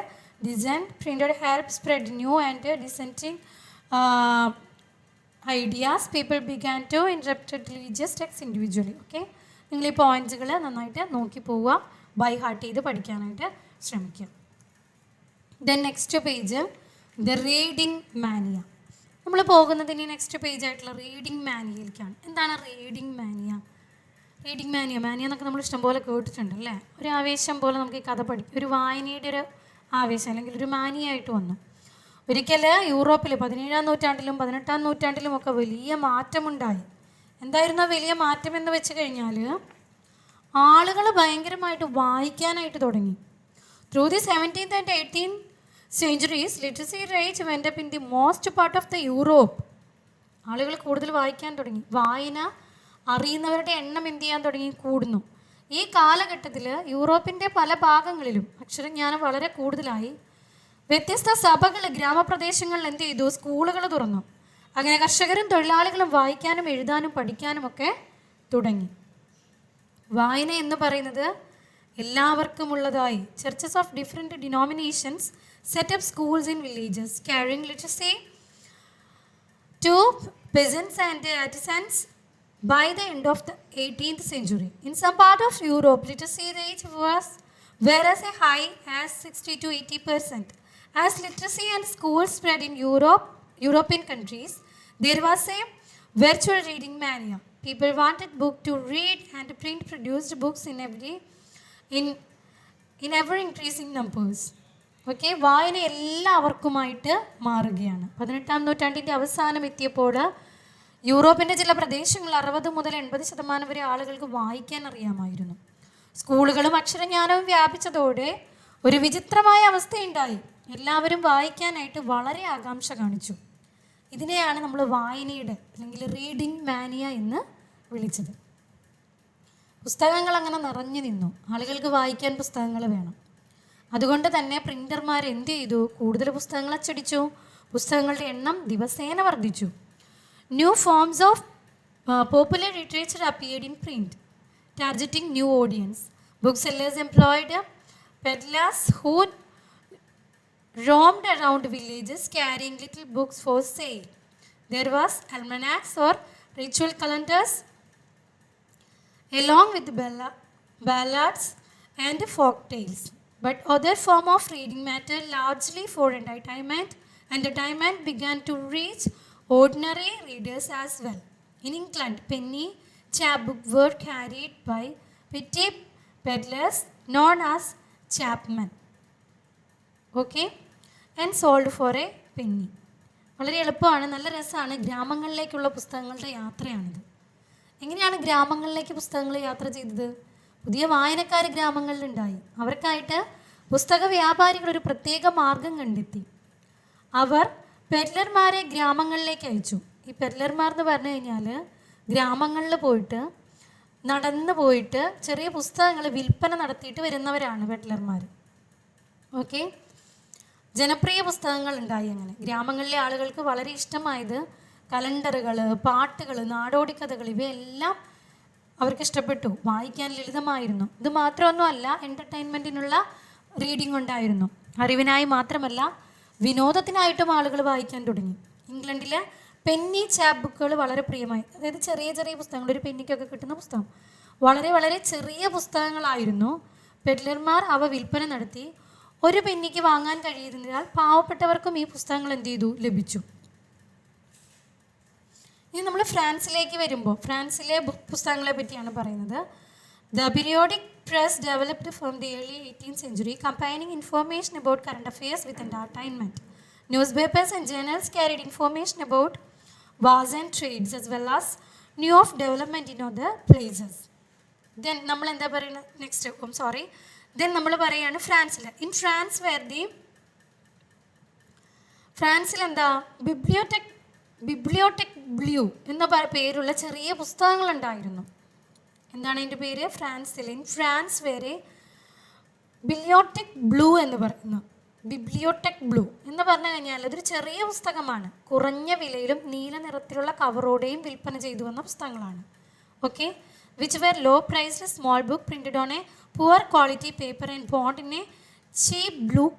design. Printed help spread new and dissenting ideas. People began to interpret religious text individually. Okay, നിങ്ങൾ ഈ പോയിൻറ്റ്സുകൾ നന്നായിട്ട് നോക്കി പോവുക, ബൈ ഹാർട്ട് ചെയ്ത് പഠിക്കാനായിട്ട് ശ്രമിക്കുക. Then next page the reading mania. നമ്മൾ പോകുന്നത് ഇനി നെക്സ്റ്റ് പേജ് ആയിട്ടുള്ള റീഡിങ് മാനിയയിലേക്കാണ്. എന്താണ് റീഡിങ് മാനിയ? റീഡിങ് മാനിയ എന്നൊക്കെ നമ്മൾ ഇഷ്ടംപോലെ കേട്ടിട്ടുണ്ട് അല്ലേ? ഒരു ആവേശം പോലെ നമുക്ക് ഈ കഥ ഒരു വായനയുടെ ഒരു ആവേശം അല്ലെങ്കിൽ ഒരു മാനിയായിട്ട് വന്നു. ഒരിക്കൽ യൂറോപ്പിൽ 17-ാം നൂറ്റാണ്ടിലും 18-ാം നൂറ്റാണ്ടിലും ഒക്കെ വലിയ മാറ്റമുണ്ടായി. എന്തായിരുന്നു വലിയ മാറ്റം എന്ന് വെച്ച് കഴിഞ്ഞാൽ ആളുകൾ ഭയങ്കരമായിട്ട് വായിക്കാനായിട്ട് തുടങ്ങി. Through the 17th and 18th centuries, literacy rate went up in the most part of the Europe. ആളുകൾ കൂടുതൽ വായിക്കാൻ തുടങ്ങി. വായന അറിയുന്നവരുടെ എണ്ണം എന്ത് ചെയ്യാൻ തുടങ്ങി? കൂടുന്നു. ഈ കാലഘട്ടത്തിൽ യൂറോപ്പിൻ്റെ പല ഭാഗങ്ങളിലും അക്ഷരജ്ഞാനം വളരെ കൂടുതലായി. വ്യത്യസ്ത സഭകൾ ഗ്രാമപ്രദേശങ്ങളിൽ എന്ത് ചെയ്തു? സ്കൂളുകൾ തുറന്നു. അങ്ങനെ കർഷകരും തൊഴിലാളികളും വായിക്കാനും എഴുതാനും പഠിക്കാനും ഒക്കെ തുടങ്ങി. വായന എന്ന് പറയുന്നത് എല്ലാവർക്കും ഉള്ളതായി. Churches of different denominations set up schools in villages carrying literacy to peasants and artisans by the end of the 18th century. In some part of Europe, literacy rate was as high as 60 to 80%. As literacy and schools spread in European countries, there was a virtual reading mania. People wanted book to read and print produced books in in ever increasing numbers. Okay, വായന എല്ലാവർക്കുമായിട്ട് മാറുകയാണ്. 18-ാം നൂറ്റാണ്ടിൻ്റെ അവസാനം എത്തിയപ്പോൾ യൂറോപ്പിൻ്റെ ചില പ്രദേശങ്ങളിൽ 60 മുതൽ 80% വരെ ആളുകൾക്ക് വായിക്കാൻ അറിയാമായിരുന്നു. സ്കൂളുകളും അക്ഷരജ്ഞാനവും വ്യാപിച്ചതോടെ ഒരു വിചിത്രമായ അവസ്ഥയുണ്ടായി. എല്ലാവരും വായിക്കാനായിട്ട് വളരെ ആകാംക്ഷ കാണിച്ചു. ഇതിനെയാണ് നമ്മൾ വായനയുടെ അല്ലെങ്കിൽ റീഡിംഗ് മാനിയ എന്ന് വിളിച്ചത്. പുസ്തകങ്ങൾ അങ്ങനെ നിറഞ്ഞു നിന്നു. ആളുകൾക്ക് വായിക്കാൻ പുസ്തകങ്ങൾ വേണം. അതുകൊണ്ട് തന്നെ പ്രിൻ്റർമാർ എന്ത് ചെയ്തു? കൂടുതൽ പുസ്തകങ്ങൾ അച്ചടിച്ചു. പുസ്തകങ്ങളുടെ എണ്ണം ദിവസേന വർദ്ധിച്ചു. New forms of popular literature appeared in print, targeting new audience. Book sellers employed peddlers who roamed around villages carrying little books for sale. There was almanacs or ritual calendars along with ballads and folk tales. But other form of reading matter largely for entertainment began to reach ordinary readers as well. In England, penny chapbook were carried by petty peddlers known as chapmen. Okay, and sold for A Penny. വളരെ എളുപ്പമാണ്, നല്ല രസമാണ്. ഗ്രാമങ്ങളിലേക്കുള്ള പുസ്തകങ്ങളുടെ യാത്രയാണിത്. എങ്ങനെയാണ് ഗ്രാമങ്ങളിലേക്ക് പുസ്തകങ്ങൾ യാത്ര ചെയ്തത്? പുതിയ വായനക്കാർ ഗ്രാമങ്ങളിലുണ്ടായി. അവർക്കായിട്ട് പുസ്തക വ്യാപാരികൾ ഒരു പ്രത്യേക മാർഗം കണ്ടെത്തി. അവർ പെഡ്ലർമാരെ ഗ്രാമങ്ങളിലേക്ക് അയച്ചു. ഈ പെഡ്ലർമാർ എന്ന് പറഞ്ഞു കഴിഞ്ഞാൽ ഗ്രാമങ്ങളിൽ പോയിട്ട് നടന്നു പോയിട്ട് ചെറിയ പുസ്തകങ്ങൾ വിൽപ്പന നടത്തിയിട്ട് വരുന്നവരാണ് പെഡ്ലർമാർ. ഓക്കെ, ജനപ്രിയ പുസ്തകങ്ങൾ ഉണ്ടായി. അങ്ങനെ ഗ്രാമങ്ങളിലെ ആളുകൾക്ക് വളരെ ഇഷ്ടമായത് കലണ്ടറുകൾ, പാട്ടുകൾ, നാടോടിക്കഥകൾ ഇവയെല്ലാം അവർക്ക് ഇഷ്ടപ്പെട്ടു. വായിക്കാൻ ലളിതമായിരുന്നു. ഇത് മാത്രമൊന്നുമല്ല, എൻ്റർടൈൻമെൻറ്റിനുള്ള റീഡിംഗ് ഉണ്ടായിരുന്നു. അറിവിനായി മാത്രമല്ല വിനോദത്തിനായിട്ടും ആളുകൾ വായിക്കാൻ തുടങ്ങി. ഇംഗ്ലണ്ടിലെ പെന്നി ചാപ്പ് ബുക്കുകൾ വളരെ പ്രിയമായി. അതായത് ചെറിയ ചെറിയ പുസ്തകങ്ങൾ, ഒരു പെന്നിക്കൊക്കെ കിട്ടുന്ന പുസ്തകം, വളരെ വളരെ ചെറിയ പുസ്തകങ്ങളായിരുന്നു. പെഡ്ലർമാർ അവ വിൽപ്പന നടത്തി. ഒരു പെന്നിക്ക് വാങ്ങാൻ കഴിയുന്നതിനാൽ പാവപ്പെട്ടവർക്കും ഈ പുസ്തകങ്ങൾ എന്ത് ചെയ്തു? ലഭിച്ചു. ഇനി നമ്മൾ ഫ്രാൻസിലേക്ക് വരുമ്പോൾ ഫ്രാൻസിലെ പുസ്തകങ്ങളെ പറ്റിയാണ് പറയുന്നത്. The periodic press developed from the early 18th century, combining information about current affairs with entertainment. Newspapers and journals carried information about wars and trades as well as new of development in other places. Then നമ്മൾ എന്താ പറയുന്നത് next then നമ്മൾ പറയുകയാണ് in France ഫ്രാൻസിൽ എന്താ ബിബ്ലിയോടെക് blue എന്ന പേരുള്ള ചെറിയ പുസ്തകങ്ങളുണ്ടായിരുന്നു. എന്താണ് അതിൻ്റെ പേര്? ഇൻ ഫ്രാൻസ് വരെ ബിബ്ലിയോടെക് ബ്ലൂ എന്ന് പറയുന്നു. ബിബ്ലിയോടെക് ബ്ലൂ എന്ന് പറഞ്ഞു കഴിഞ്ഞാൽ അതൊരു ചെറിയ പുസ്തകമാണ്. കുറഞ്ഞ വിലയിലും നീല നിറത്തിലുള്ള കവറോടെയും വിൽപ്പന ചെയ്തു വന്ന പുസ്തകങ്ങളാണ്. Okay, which were low priced small book printed on a poor quality paper and bound in a cheap blue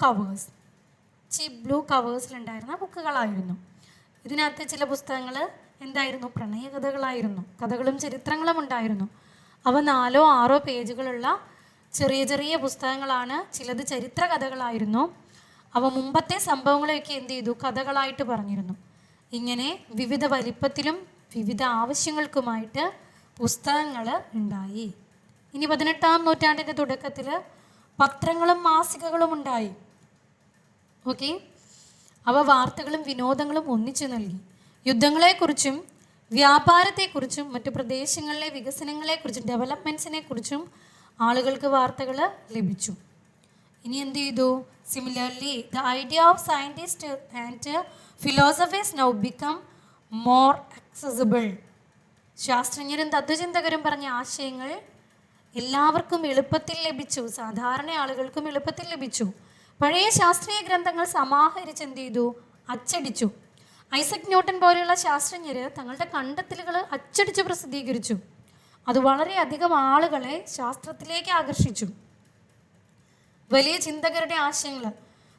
covers-ലുണ്ടായിരുന്ന ബുക്കുകളായിരുന്നു. ഇതിനകത്ത് ചില പുസ്തകങ്ങൾ എന്തായിരുന്നു? പ്രണയകഥകളായിരുന്നു. കഥകളും ചരിത്രങ്ങളും ഉണ്ടായിരുന്നു. അവ 4-6 പേജുകളുള്ള ചെറിയ ചെറിയ പുസ്തകങ്ങളാണ്. ചിലത് ചരിത്ര കഥകളായിരുന്നു. അവ മുമ്പത്തെ സംഭവങ്ങളെയൊക്കെ എന്ത് ചെയ്തു? കഥകളായിട്ട് പറഞ്ഞിരുന്നു. ഇങ്ങനെ വിവിധ വലിപ്പത്തിലും വിവിധ ആവശ്യങ്ങൾക്കുമായിട്ട് പുസ്തകങ്ങൾ ഉണ്ടായി. ഇനി 18-ാം നൂറ്റാണ്ടിൻ്റെ തുടക്കത്തിൽ പത്രങ്ങളും മാസികകളും ഉണ്ടായി. ഓക്കെ, അവ വാർത്തകളും വിനോദങ്ങളും ഒന്നിച്ചു നൽകി. യുദ്ധങ്ങളെക്കുറിച്ചും വ്യാപാരത്തെക്കുറിച്ചും മറ്റു പ്രദേശങ്ങളിലെ വികസനങ്ങളെക്കുറിച്ചും ഡെവലപ്മെൻറ്റ്സിനെ കുറിച്ചും ആളുകൾക്ക് വാർത്തകൾ ലഭിച്ചു. ഇനി എന്ത് ചെയ്തു? Similarly the idea of scientist and philosophers now become more accessible. ശാസ്ത്രജ്ഞരും തത്വചിന്തകരും പറഞ്ഞ ആശയങ്ങൾ എല്ലാവർക്കും എളുപ്പത്തിൽ ലഭിച്ചു. സാധാരണ ആളുകൾക്കും എളുപ്പത്തിൽ ലഭിച്ചു. പഴയ ശാസ്ത്രീയ ഗ്രന്ഥങ്ങൾ സമാഹരിച്ച് എന്ത് ചെയ്തു? അച്ചടിച്ചു. ഐസക് ന്യൂട്ടൻ പോലെയുള്ള ശാസ്ത്രജ്ഞർ തങ്ങളുടെ കണ്ടെത്തലുകൾ അച്ചടിച്ച് പ്രസിദ്ധീകരിച്ചു. അത് വളരെയധികം ആളുകളെ ശാസ്ത്രത്തിലേക്ക് ആകർഷിച്ചു. വലിയ ചിന്തകരുടെ ആശയങ്ങൾ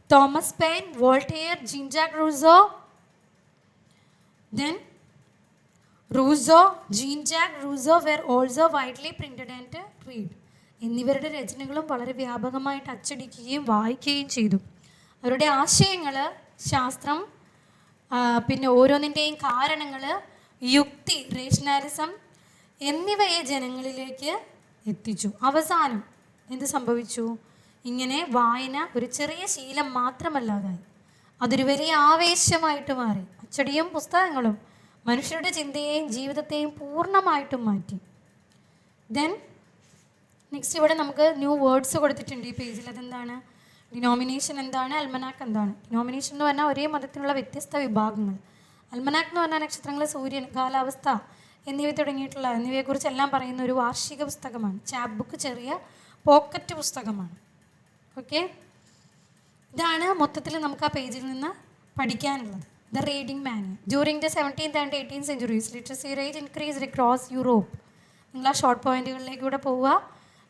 Thomas Paine, Voltaire, Jean Jacques Rousseau, were also widely printed and read. എന്നിവരുടെ രചനകളും വളരെ വ്യാപകമായിട്ട് അച്ചടിക്കുകയും വായിക്കുകയും ചെയ്തു. അവരുടെ ആശയങ്ങൾ, ശാസ്ത്രം, പിന്നെ ഓരോന്നിൻ്റെയും കാരണങ്ങൾ, യുക്തി, റേഷണാലിസം എന്നിവയെ ജനങ്ങളിലേക്ക് എത്തിച്ചു. അവസാനം എന്ത് സംഭവിച്ചു? ഇങ്ങനെ വായന ഒരു ചെറിയ ശീലം മാത്രമല്ലാതായി, അതൊരു വലിയ ആവേശമായിട്ട് മാറി. അച്ചടിയും പുസ്തകങ്ങളും മനുഷ്യരുടെ ചിന്തയെയും ജീവിതത്തെയും പൂർണ്ണമായിട്ടും മാറ്റി. ദെൻ നെക്സ്റ്റ് ഇവിടെ നമുക്ക് ന്യൂ വേർഡ്സ് കൊടുത്തിട്ടുണ്ട് ഈ പേജിൽ. അതെന്താണ്? ഡിനോമിനേഷൻ എന്താണ്, അൽമനാക്ക് എന്താണ്? ഡിനോമിനേഷൻ എന്ന് പറഞ്ഞാൽ ഒരേ മതത്തിലുള്ള വ്യത്യസ്ത വിഭാഗങ്ങൾ. അൽമനാക്ക് എന്ന് പറഞ്ഞാൽ നക്ഷത്രങ്ങൾ, സൂര്യൻ, കാലാവസ്ഥ എന്നിവയെക്കുറിച്ചെല്ലാം പറയുന്ന ഒരു വാർഷിക പുസ്തകമാണ്. ചാപ്പ് ബുക്ക് ചെറിയ പോക്കറ്റ് പുസ്തകമാണ്. ഓക്കെ, ഇതാണ് മൊത്തത്തിൽ നമുക്ക് ആ പേജിൽ നിന്ന് പഠിക്കാനുള്ളത്. The reading manual. During the 17th and 18th centuries, literacy rate increased across Europe. നിങ്ങൾ ആ ഷോർട്ട് പോയിന്റുകളിലേക്കൂടെ പോവുക,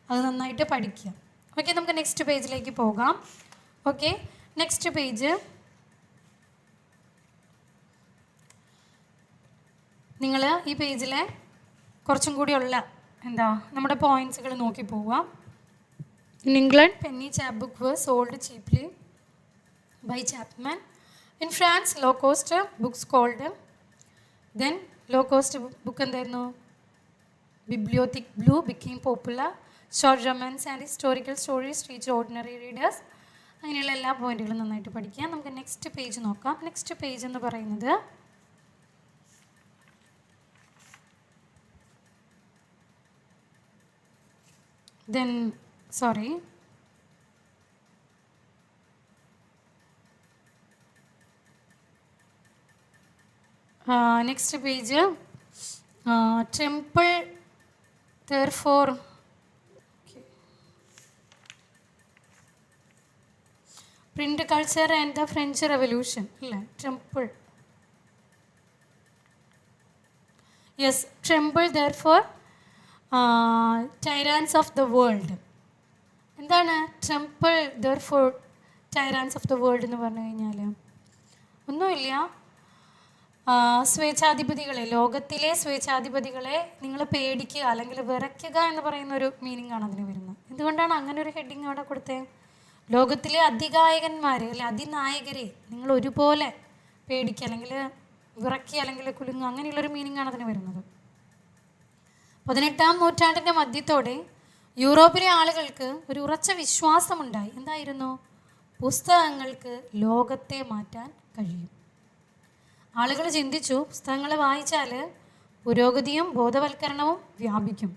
അത് നന്നായിട്ട് പഠിക്കുക. ഓക്കെ, നമുക്ക് നെക്സ്റ്റ് പേജിലേക്ക് പോകാം. ഓക്കെ, നെക്സ്റ്റ് പേജ് നിങ്ങൾ ഈ പേജിലെ കുറച്ചും കൂടിയുള്ള നമ്മുടെ പോയിന്റ്സുകൾ നോക്കി പോവുക. In England, penny chapbook was sold cheaply by chapman. In France, low-cost books called then low-cost book എന്തായിരുന്നു? Bibliothèque Blue became popular. Short romance and historical stories reach ordinary readers. അങ്ങനെയുള്ള എല്ലാ പോയിന്റുകളും നന്നായിട്ട് പഠിക്കുക. നമുക്ക് നെക്സ്റ്റ് പേജ് നോക്കാം. Next page എന്ന് പറയുന്നത് next page temple therefore print culture and the French Revolution. അല്ലേ? Temple, yes, temple therefore tyrants of the world. എന്താണ് temple therefore tyrants of the world എന്ന് പറഞ്ഞു കഴിഞ്ഞാൽ? ഒന്നുമില്ല, സ്വേച്ഛാധിപതികളെ, ലോകത്തിലെ സ്വേച്ഛാധിപതികളെ നിങ്ങൾ പേടിക്കുക അല്ലെങ്കിൽ വിറയ്ക്കുക എന്ന് പറയുന്ന ഒരു മീനിങ് ആണ് അതിന് വരുന്നത്. എന്തുകൊണ്ടാണ് അങ്ങനെ ഒരു ഹെഡിങ് അവിടെ കൊടുത്തത്? ലോകത്തിലെ അതികായകന്മാരെ അല്ലെ അതിനായകരെ നിങ്ങൾ ഒരുപോലെ പേടിക്കുക അല്ലെങ്കിൽ വിറയ്ക്കുക അല്ലെങ്കിൽ കുലുങ്ങുക, അങ്ങനെയുള്ളൊരു മീനിങ് ആണ് അതിന് വരുന്നത്. 18ാം നൂറ്റാണ്ടിൻ്റെ മധ്യത്തോടെ യൂറോപ്പിലെ ആളുകൾക്ക് ഒരു ഉറച്ച വിശ്വാസമുണ്ടായി. എന്തായിരുന്നു? പുസ്തകങ്ങൾക്ക് ലോകത്തെ മാറ്റാൻ കഴിയും. ആളുകൾ ചിന്തിച്ചു, പുസ്തകങ്ങൾ വായിച്ചാൽ പുരോഗതിയും ബോധവൽക്കരണവും വ്യാപിക്കും.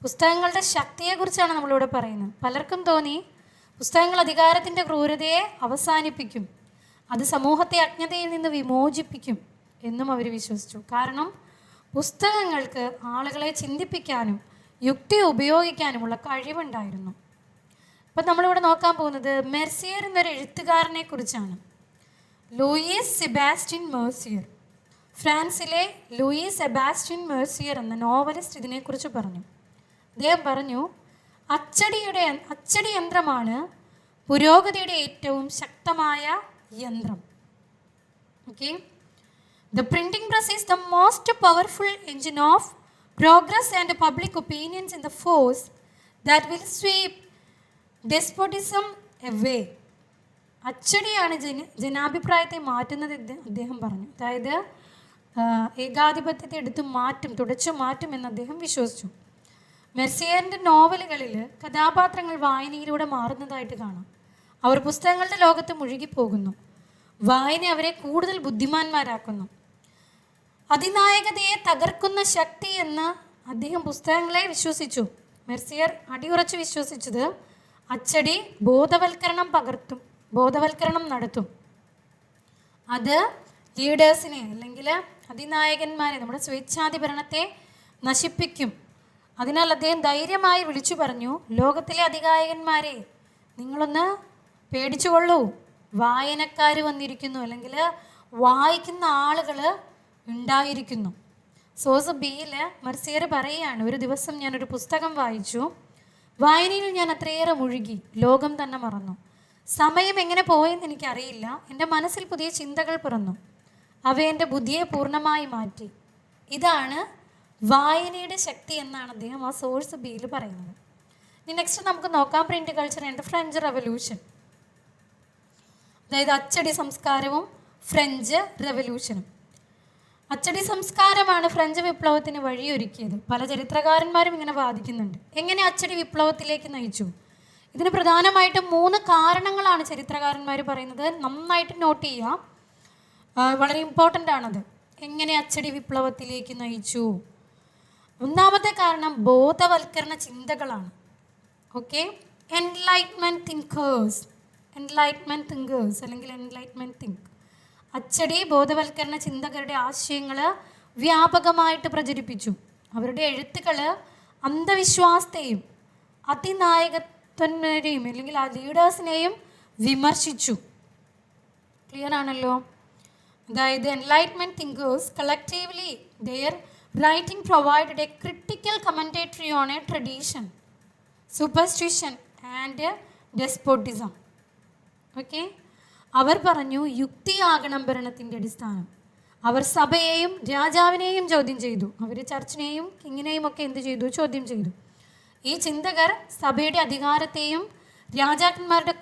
പുസ്തകങ്ങളുടെ ശക്തിയെക്കുറിച്ചാണ് നമ്മളിവിടെ പറയുന്നത്. പലർക്കും തോന്നി പുസ്തകങ്ങൾ അധികാരത്തിൻ്റെ ക്രൂരതയെ അവസാനിപ്പിക്കും, അത് സമൂഹത്തെ അജ്ഞതയിൽ നിന്ന് വിമോചിപ്പിക്കും എന്നും അവർ വിശ്വസിച്ചു. കാരണം പുസ്തകങ്ങൾക്ക് ആളുകളെ ചിന്തിപ്പിക്കാനും യുക്തി ഉപയോഗിക്കാനുമുള്ള കഴിവുണ്ടായിരുന്നു. ഇപ്പം നമ്മളിവിടെ നോക്കാൻ പോകുന്നത് മെർസിയർ എന്നൊരു എഴുത്തുകാരനെ കുറിച്ചാണ്. Louis Sebastien Mercier. ഫ്രാൻസിലെ ലൂയിസ് സെബാസ്റ്റ്യൻ മെർസിയർ എന്ന നോവലിസ്റ്റ് ഇതിനെക്കുറിച്ച് പറഞ്ഞു. അദ്ദേഹം പറഞ്ഞു, അച്ചടി യന്ത്രമാണ് പുരോഗതിയുടെ ഏറ്റവും ശക്തമായ യന്ത്രം. Okay, the printing press is the most powerful engine of progress and public opinions in the force that will sweep despotism away. അച്ചടിയാണ് ജനാഭിപ്രായത്തെ മാറ്റുന്നത് അദ്ദേഹം പറഞ്ഞു. അതായത് ഏകാധിപത്യത്തെ എടുത്തു മാറ്റും, തുടച്ചു മാറ്റും എന്ന് അദ്ദേഹം വിശ്വസിച്ചു. മെർസിയറിൻ്റെ നോവലുകളിൽ കഥാപാത്രങ്ങൾ വായനയിലൂടെ മാറുന്നതായിട്ട് കാണാം. അവർ പുസ്തകങ്ങളുടെ ലോകത്ത് മുഴുകിപ്പോകുന്നു. വായന അവരെ കൂടുതൽ ബുദ്ധിമാന്മാരാക്കുന്നു. അതിനായകതയെ തകർക്കുന്ന ശക്തി എന്ന് അദ്ദേഹം പുസ്തകങ്ങളെ വിശ്വസിച്ചു. മെർസിയർ അടിയുറച്ച് വിശ്വസിച്ചത് അച്ചടി ബോധവൽക്കരണം നടത്തും, അത് ലീഡേഴ്സിനെ അല്ലെങ്കിൽ അതിനായകന്മാരെ, നമ്മുടെ സ്വേച്ഛാധിപരണത്തെ നശിപ്പിക്കും. അതിനാൽ അദ്ദേഹം ധൈര്യമായി വിളിച്ചു പറഞ്ഞു, ലോകത്തിലെ അതികായകന്മാരെ നിങ്ങളൊന്ന് പേടിച്ചുകൊള്ളൂ, വായനക്കാർ വന്നിരിക്കുന്നു, അല്ലെങ്കിൽ വായിക്കുന്ന ആളുകൾ ഉണ്ടായിരിക്കുന്നു. സോസ് ബിയിൽ മെർസിയർ പറയുകയാണ്, ഒരു ദിവസം ഞാനൊരു പുസ്തകം വായിച്ചു, വായനയിൽ ഞാൻ അത്രയേറെ മുഴുകി, ലോകം തന്നെ മറന്നു. സമയം എങ്ങനെ പോയെന്ന് എനിക്കറിയില്ല. എൻ്റെ മനസ്സിൽ പുതിയ ചിന്തകൾ പിറന്നു, അവ എൻ്റെ ബുദ്ധിയെ പൂർണ്ണമായി മാറ്റി. ഇതാണ് വായനയുടെ ശക്തി എന്നാണ് അദ്ദേഹം ആ സോഴ്സ് ബിയിൽ പറയുന്നത്. ഇനി നെക്സ്റ്റ് നമുക്ക് നോക്കാം print culture and French revolution. അതായത് അച്ചടി സംസ്കാരവും ഫ്രഞ്ച് റെവല്യൂഷനും. അച്ചടി സംസ്കാരമാണ് ഫ്രഞ്ച് വിപ്ലവത്തിന് വഴിയൊരുക്കിയത്. പല ചരിത്രകാരന്മാരും ഇങ്ങനെ വാദിക്കുന്നുണ്ട്. എങ്ങനെ അച്ചടി വിപ്ലവത്തിലേക്ക് നയിച്ചു? ഇതിന് പ്രധാനമായിട്ടും 3 കാരണങ്ങളാണ് ചരിത്രകാരന്മാർ പറയുന്നത്. നന്നായിട്ട് നോട്ട് ചെയ്യുക, വളരെ ഇമ്പോർട്ടൻ്റ് ആണത്. എങ്ങനെ അച്ചടി വിപ്ലവത്തിലേക്ക് നയിച്ചു? ഒന്നാമത്തെ കാരണം ബോധവൽക്കരണ ചിന്തകളാണ്. ഓക്കെ, എൻലൈറ്റ്മെൻറ്റ് തിങ്കേഴ്സ് അല്ലെങ്കിൽ എൻലൈറ്റ്മെൻറ്റ് തിങ്ക്. അച്ചടി ബോധവൽക്കരണ ചിന്തകരുടെ ആശയങ്ങൾ വ്യാപകമായിട്ട് പ്രചരിപ്പിച്ചു. അവരുടെ എഴുത്തുകൾ അന്ധവിശ്വാസത്തെയും അതിനായകത്വനെയും അല്ലെങ്കിൽ ആ ലീഡേഴ്സിനെയും വിമർശിച്ചു. ക്ലിയർ ആണല്ലോ? അതായത് enlightenment thinkers collectively their writing provided a critical commentary on a tradition, superstition and despotism. Okay, അവർ പറഞ്ഞു യുക്തിയാകണം ഭരണത്തിൻ്റെ അടിസ്ഥാനം. അവർ സഭയെയും രാജാവിനെയും ചോദ്യം ചെയ്തു. അവർ ചർച്ചിനെയും കിങ്ങിനെയും ഒക്കെ എന്ത് ചെയ്തു? ചോദ്യം ചെയ്തു. ഈ ചിന്തകർ സഭയുടെ അധികാരത്തെയും രാജാക്കന്മാരുടെ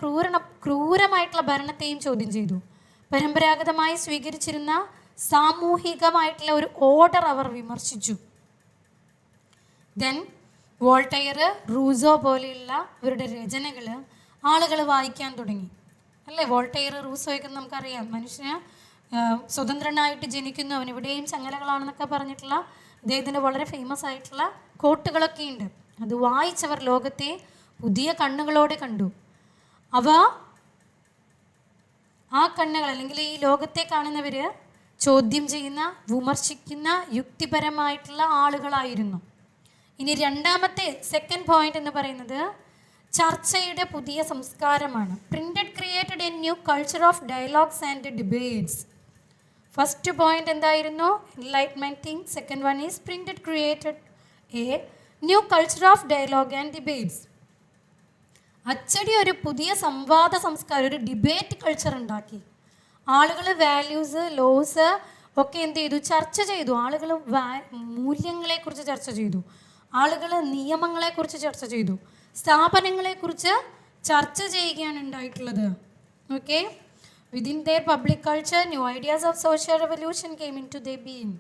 ക്രൂരമായിട്ടുള്ള ഭരണത്തെയും ചോദ്യം ചെയ്തു. പരമ്പരാഗതമായി സ്വീകരിച്ചിരുന്ന സാമൂഹികമായിട്ടുള്ള ഒരു ഓർഡർ അവർ വിമർശിച്ചു. ദെൻ വോൾട്ടയർ, റൂസോ പോലെയുള്ള ഇവരുടെ രചനകൾ ആളുകൾ വായിക്കാൻ തുടങ്ങി. അല്ലേ? വോൾട്ടയർ, റൂസോയൊക്കെ നമുക്കറിയാം. മനുഷ്യന് സ്വതന്ത്രനായിട്ട് ജനിക്കുന്നു, അവനിവിടെയും ചങ്ങലകളാണെന്നൊക്കെ പറഞ്ഞിട്ടുള്ള അദ്ദേഹത്തിൻ്റെ വളരെ ഫേമസ് ആയിട്ടുള്ള കോട്ടുകളൊക്കെ ഉണ്ട്. അത് വായിച്ചവർ ലോകത്തെ പുതിയ കണ്ണുകളോടെ കണ്ടു. ആ കണ്ണുകൾ അല്ലെങ്കിൽ ഈ ലോകത്തെ കാണുന്നവർ ചോദ്യം ചെയ്യുന്ന, വിമർശിക്കുന്ന, യുക്തിപരമായിട്ടുള്ള ആളുകളായിരുന്നു. ഇനി രണ്ടാമത്തെ സെക്കൻഡ് പോയിന്റ് എന്ന് പറയുന്നത് ചർച്ചയുടെ പുതിയ സംസ്കാരമാണ്. Printed created a new culture of dialogues and debates. First point എന്തായിരുന്നു? Enlightenment think. Second one is printed created a new culture of dialogue and debates. അച്ചടി ഒരു പുതിയ സംവാദ സംസ്കാരം, ഒരു ഡിബേറ്റ് കൾച്ചർ ഉണ്ടാക്കി. ആളുകൾ വാല്യൂസ്, ലോസ് ഒക്കെ എന്ത് ചെയ്തു? ചർച്ച ചെയ്തു. ആളുകൾ മൂല്യങ്ങളെക്കുറിച്ച് ചർച്ച ചെയ്തു. ആളുകൾ നിയമങ്ങളെക്കുറിച്ച് ചർച്ച ചെയ്തു. സ്ഥാപനങ്ങളെക്കുറിച്ച് ചർച്ച ചെയ്യുകയാണ് ഉണ്ടായിട്ടുള്ളത്. Okay, within their public culture new ideas of social revolution came into the being.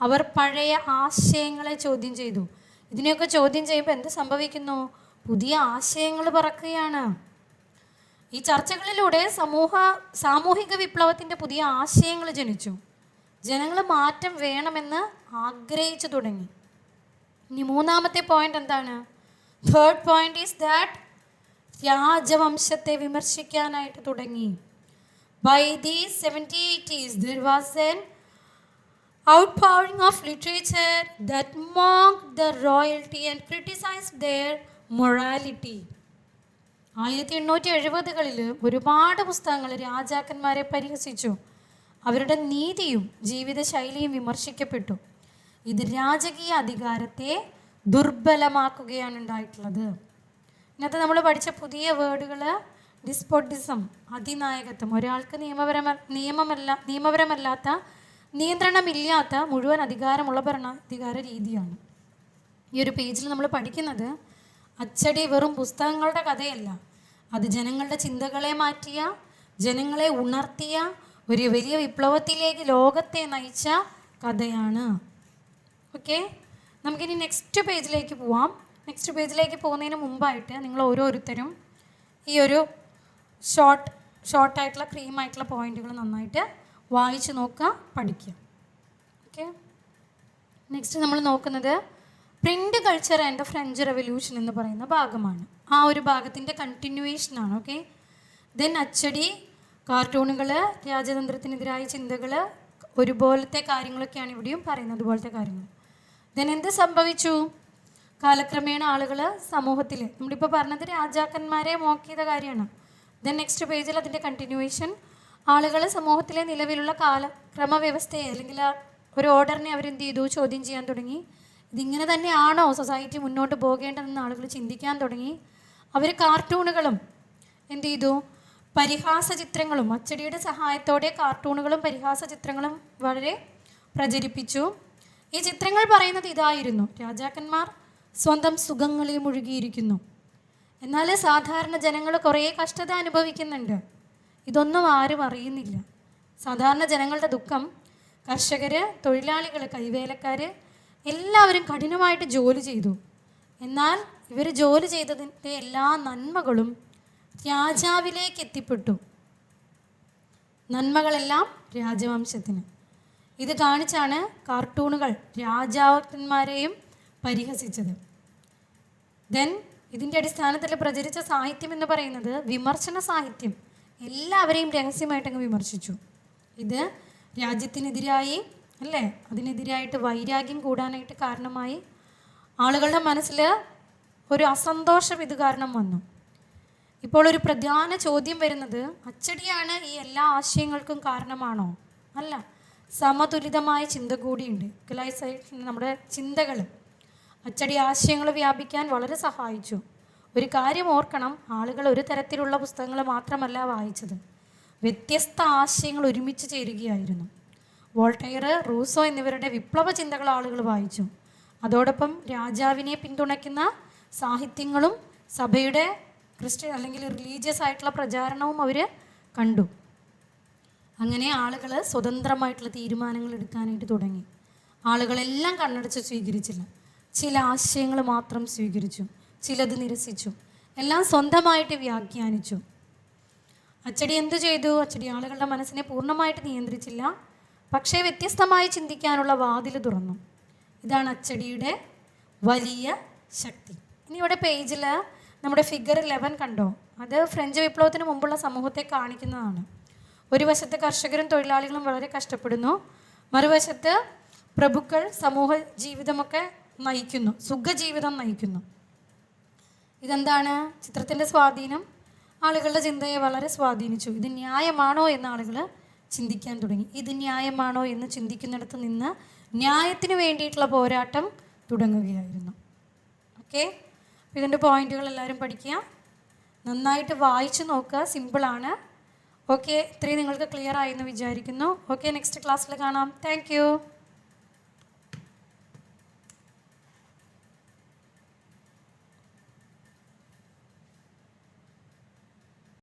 അവർ പഴയ ആശയങ്ങളെ ചോദ്യം ചെയ്തു. ഇതിനെയൊക്കെ ചോദ്യം ചെയ്യുമ്പോൾ എന്ത് സംഭവിക്കുന്നു? പുതിയ ആശയങ്ങൾ പറക്കുകയാണ്. ഈ ചർച്ചകളിലൂടെ സാമൂഹിക വിപ്ലവത്തിൻ്റെ പുതിയ ആശയങ്ങൾ ജനിച്ചു. ജനങ്ങൾ മാറ്റം വേണമെന്ന് ആഗ്രഹിച്ചു തുടങ്ങി. ഇനി മൂന്നാമത്തെ പോയിന്റ് എന്താണ്? തേർഡ് പോയിന്റ് ഈസ് ദാറ്റ് രാജവംശത്തെ വിമർശിക്കാനായിട്ട് തുടങ്ങി. By the 1780s there was an outpouring of literature that mocked the royalty and criticized their morality. 1870കളിൽ ഒരുപാട് പുസ്തകങ്ങൾ രാജാക്കന്മാരെ പരിഹസിച്ചു. അവരുടെ നീതിയും ജീവിതശൈലിയും വിമർശിക്കപ്പെട്ടു. ഇത് രാജകീയ അധികാരത്തെ ദുർബലമാക്കുകയാണ് ഉണ്ടായിട്ടുള്ളത്. ഇന്നത്തെ നമ്മൾ പഠിച്ച പുതിയ വേർഡുകൾ ഡിസ്പോട്ടിസം, അതിനായകത്വം, ഒരാൾക്ക് നിയമപരമല്ലാത്ത നിയന്ത്രണമില്ലാത്ത മുഴുവൻ അധികാരമുള്ള ഭരണാധികാര രീതിയാണ്. ഈ ഒരു പേജിൽ നമ്മൾ പഠിക്കുന്നത് അച്ചടി വെറും പുസ്തകങ്ങളുടെ കഥയല്ല, അത് ജനങ്ങളുടെ ചിന്തകളെ മാറ്റിയ, ജനങ്ങളെ ഉണർത്തിയ, ഒരു വലിയ വിപ്ലവത്തിലേക്ക് ലോകത്തെ നയിച്ച കഥയാണ്. ഓക്കെ, നമുക്കിനി നെക്സ്റ്റ് പേജിലേക്ക് പോവാം. നെക്സ്റ്റ് പേജിലേക്ക് പോകുന്നതിന് മുമ്പായിട്ട് നിങ്ങൾ ഓരോരുത്തരും ഈ ഒരു ഷോർട്ടായിട്ടുള്ള ക്രീമായിട്ടുള്ള പോയിന്റുകൾ നന്നായിട്ട് വായിച്ച് നോക്കുക, പഠിക്കുക. ഓക്കെ, നെക്സ്റ്റ് നമ്മൾ നോക്കുന്നത് print culture and the French revolution എന്ന് പറയുന്ന ഭാഗമാണ്. ആ ഒരു ഭാഗത്തിൻ്റെ കണ്ടിന്യൂവേഷനാണ്. ഓക്കെ, ദെൻ അച്ചടി, കാർട്ടൂണുകൾ, രാജതന്ത്രത്തിനെതിരായ ചിന്തകൾ, ഒരുപോലത്തെ കാര്യങ്ങളൊക്കെയാണ് ഇവിടെയും പറയുന്നത്, അതുപോലത്തെ കാര്യങ്ങൾ. ദെൻ എന്ത് സംഭവിച്ചു? കാലക്രമേണ ആളുകൾ സമൂഹത്തിൽ, നമ്മളിപ്പോൾ പറഞ്ഞത് രാജാക്കന്മാരെ മോക്ക് ചെയ്ത കാര്യമാണ്. ദെൻ നെക്സ്റ്റ് പേജിൽ അതിൻ്റെ കണ്ടിന്യൂവേഷൻ, ആളുകൾ സമൂഹത്തിലെ നിലവിലുള്ള ക്രമവ്യവസ്ഥയെ അല്ലെങ്കിൽ ഒരു ഓർഡറിനെ അവരെന്ത് ചെയ്തു? ചോദ്യം ചെയ്യാൻ തുടങ്ങി. ഇതിങ്ങനെ തന്നെയാണോ സൊസൈറ്റി മുന്നോട്ട് പോകേണ്ടതെന്ന് ആളുകൾ ചിന്തിക്കാൻ തുടങ്ങി. അവർ കാർട്ടൂണുകളും എന്ത് ചെയ്തു? പരിഹാസ ചിത്രങ്ങളും, അച്ചടിയുടെ സഹായത്തോടെ കാർട്ടൂണുകളും പരിഹാസ ചിത്രങ്ങളും വളരെ പ്രചരിപ്പിച്ചു. ഈ ചിത്രങ്ങൾ പറയുന്നത് ഇതായിരുന്നു: രാജാക്കന്മാർ സ്വന്തം സുഖങ്ങളിൽ മുഴുകിയിരിക്കുന്നു, എന്നാൽ സാധാരണ ജനങ്ങൾ കുറേ കഷ്ടത അനുഭവിക്കുന്നുണ്ട്. ഇതൊന്നും ആരും അറിയുന്നില്ല. സാധാരണ ജനങ്ങളുടെ ദുഃഖം, കർഷകർ, തൊഴിലാളികൾ, കൈവേലക്കാർ എല്ലാവരും കഠിനമായിട്ട് ജോലി ചെയ്തു. എന്നാൽ ഇവർ ജോലി ചെയ്തതിൻ്റെ എല്ലാ നന്മകളും രാജാവിലേക്ക് എത്തിപ്പെട്ടു. നന്മകളെല്ലാം രാജവംശത്തിന്. ഇത് കാണിച്ചാണ് കാർട്ടൂണുകൾ രാജാക്കന്മാരെയും പരിഹസിച്ചത്. ദെൻ ഇതിൻ്റെ അടിസ്ഥാനത്തിൽ പ്രചരിച്ച സാഹിത്യം എന്ന് പറയുന്നത് വിമർശന സാഹിത്യം. എല്ലാവരെയും രഹസ്യമായിട്ടങ്ങ് വിമർശിച്ചു. ഇത് രാജ്യത്തിനെതിരായി അല്ലേ, അതിനെതിരായിട്ട് വൈരാഗ്യം കൂടാനായിട്ട് കാരണമായി. ആളുകളുടെ മനസ്സിൽ ഒരു അസന്തോഷം ഇത് കാരണം വന്നു. ഇപ്പോൾ ഒരു പ്രധാന ചോദ്യം വരുന്നത്, അച്ചടിയാണ് ഈ എല്ലാ ആശയങ്ങൾക്കും കാരണമാണോ? അല്ല, സമതുലിതമായ ചിന്ത കൂടിയുണ്ട്. ഇക്വലൈസേഷൻ, നമ്മുടെ ചിന്തകൾ അച്ചടി ആശയങ്ങൾ വ്യാപിക്കാൻ വളരെ സഹായിച്ചു. ഒരു കാര്യം ഓർക്കണം, ആളുകൾ ഒരു തരത്തിലുള്ള പുസ്തകങ്ങൾ മാത്രമല്ല വായിച്ചത്, വ്യത്യസ്ത ആശയങ്ങൾ ഒരുമിച്ച് ചേരുകയായിരുന്നു. വോൾട്ടയർ, റൂസോ എന്നിവരുടെ വിപ്ലവ ചിന്തകൾ ആളുകൾ വായിച്ചു. അതോടൊപ്പം രാജാവിനെ പിന്തുണയ്ക്കുന്ന സാഹിത്യങ്ങളും സഭയുടെ ക്രിസ്ത്യൻ അല്ലെങ്കിൽ റിലീജിയസ് ആയിട്ടുള്ള പ്രചാരണവും അവർ കണ്ടു. അങ്ങനെ ആളുകൾ സ്വതന്ത്രമായിട്ടുള്ള തീരുമാനങ്ങൾ എടുക്കാനായിട്ട് തുടങ്ങി. ആളുകളെല്ലാം കണ്ണടച്ച് സ്വീകരിച്ചില്ല. ചില ആശയങ്ങൾ മാത്രം സ്വീകരിച്ചു, ചിലത് നിരസിച്ചു, എല്ലാം സ്വന്തമായിട്ട് വ്യാഖ്യാനിച്ചു. അച്ചടി എന്തു ചെയ്തു? അച്ചടി ആളുകളുടെ മനസ്സിനെ പൂർണ്ണമായിട്ട് നിയന്ത്രിച്ചില്ല, പക്ഷേ വ്യത്യസ്തമായി ചിന്തിക്കാനുള്ള വാതിൽ തുറന്നു. ഇതാണ് അച്ചടിയുടെ വലിയ ശക്തി. ഇനി ഇവിടെ പേജിൽ നമ്മുടെ ഫിഗർ 11 കണ്ടോ? അത് ഫ്രഞ്ച് വിപ്ലവത്തിന് മുമ്പുള്ള സമൂഹത്തെ കാണിക്കുന്നതാണ്. ഒരു വശത്ത് കർഷകരും തൊഴിലാളികളും വളരെ കഷ്ടപ്പെടുന്നു, മറുവശത്ത് പ്രഭുക്കൾ സമൂഹ ജീവിതമൊക്കെ നയിക്കുന്നു, സുഖജീവിതം നയിക്കുന്നു. ഇതെന്താണ്? ചിത്രത്തിൻ്റെ സ്വാധീനം ആളുകളുടെ ചിന്തയെ വളരെ സ്വാധീനിച്ചു. ഇത് ന്യായമാണോ എന്ന് ആളുകൾ ചിന്തിക്കാൻ തുടങ്ങി. ഇത് ന്യായമാണോ എന്ന് ചിന്തിക്കുന്നിടത്ത് നിന്ന് ന്യായത്തിന് വേണ്ടിയിട്ടുള്ള പോരാട്ടം തുടങ്ങുകയായിരുന്നു. ഓക്കെ, ഇതിൻ്റെ പോയിന്റുകൾ എല്ലാവരും പഠിക്കുക, നന്നായിട്ട് വായിച്ചു നോക്കുക, സിമ്പിളാണ്. ഓക്കെ, ഇത്രയും നിങ്ങൾക്ക് ക്ലിയർ ആയി എന്ന് വിചാരിക്കുന്നു. ഓക്കെ, നെക്സ്റ്റ് ക്ലാസ്സിൽ കാണാം. താങ്ക്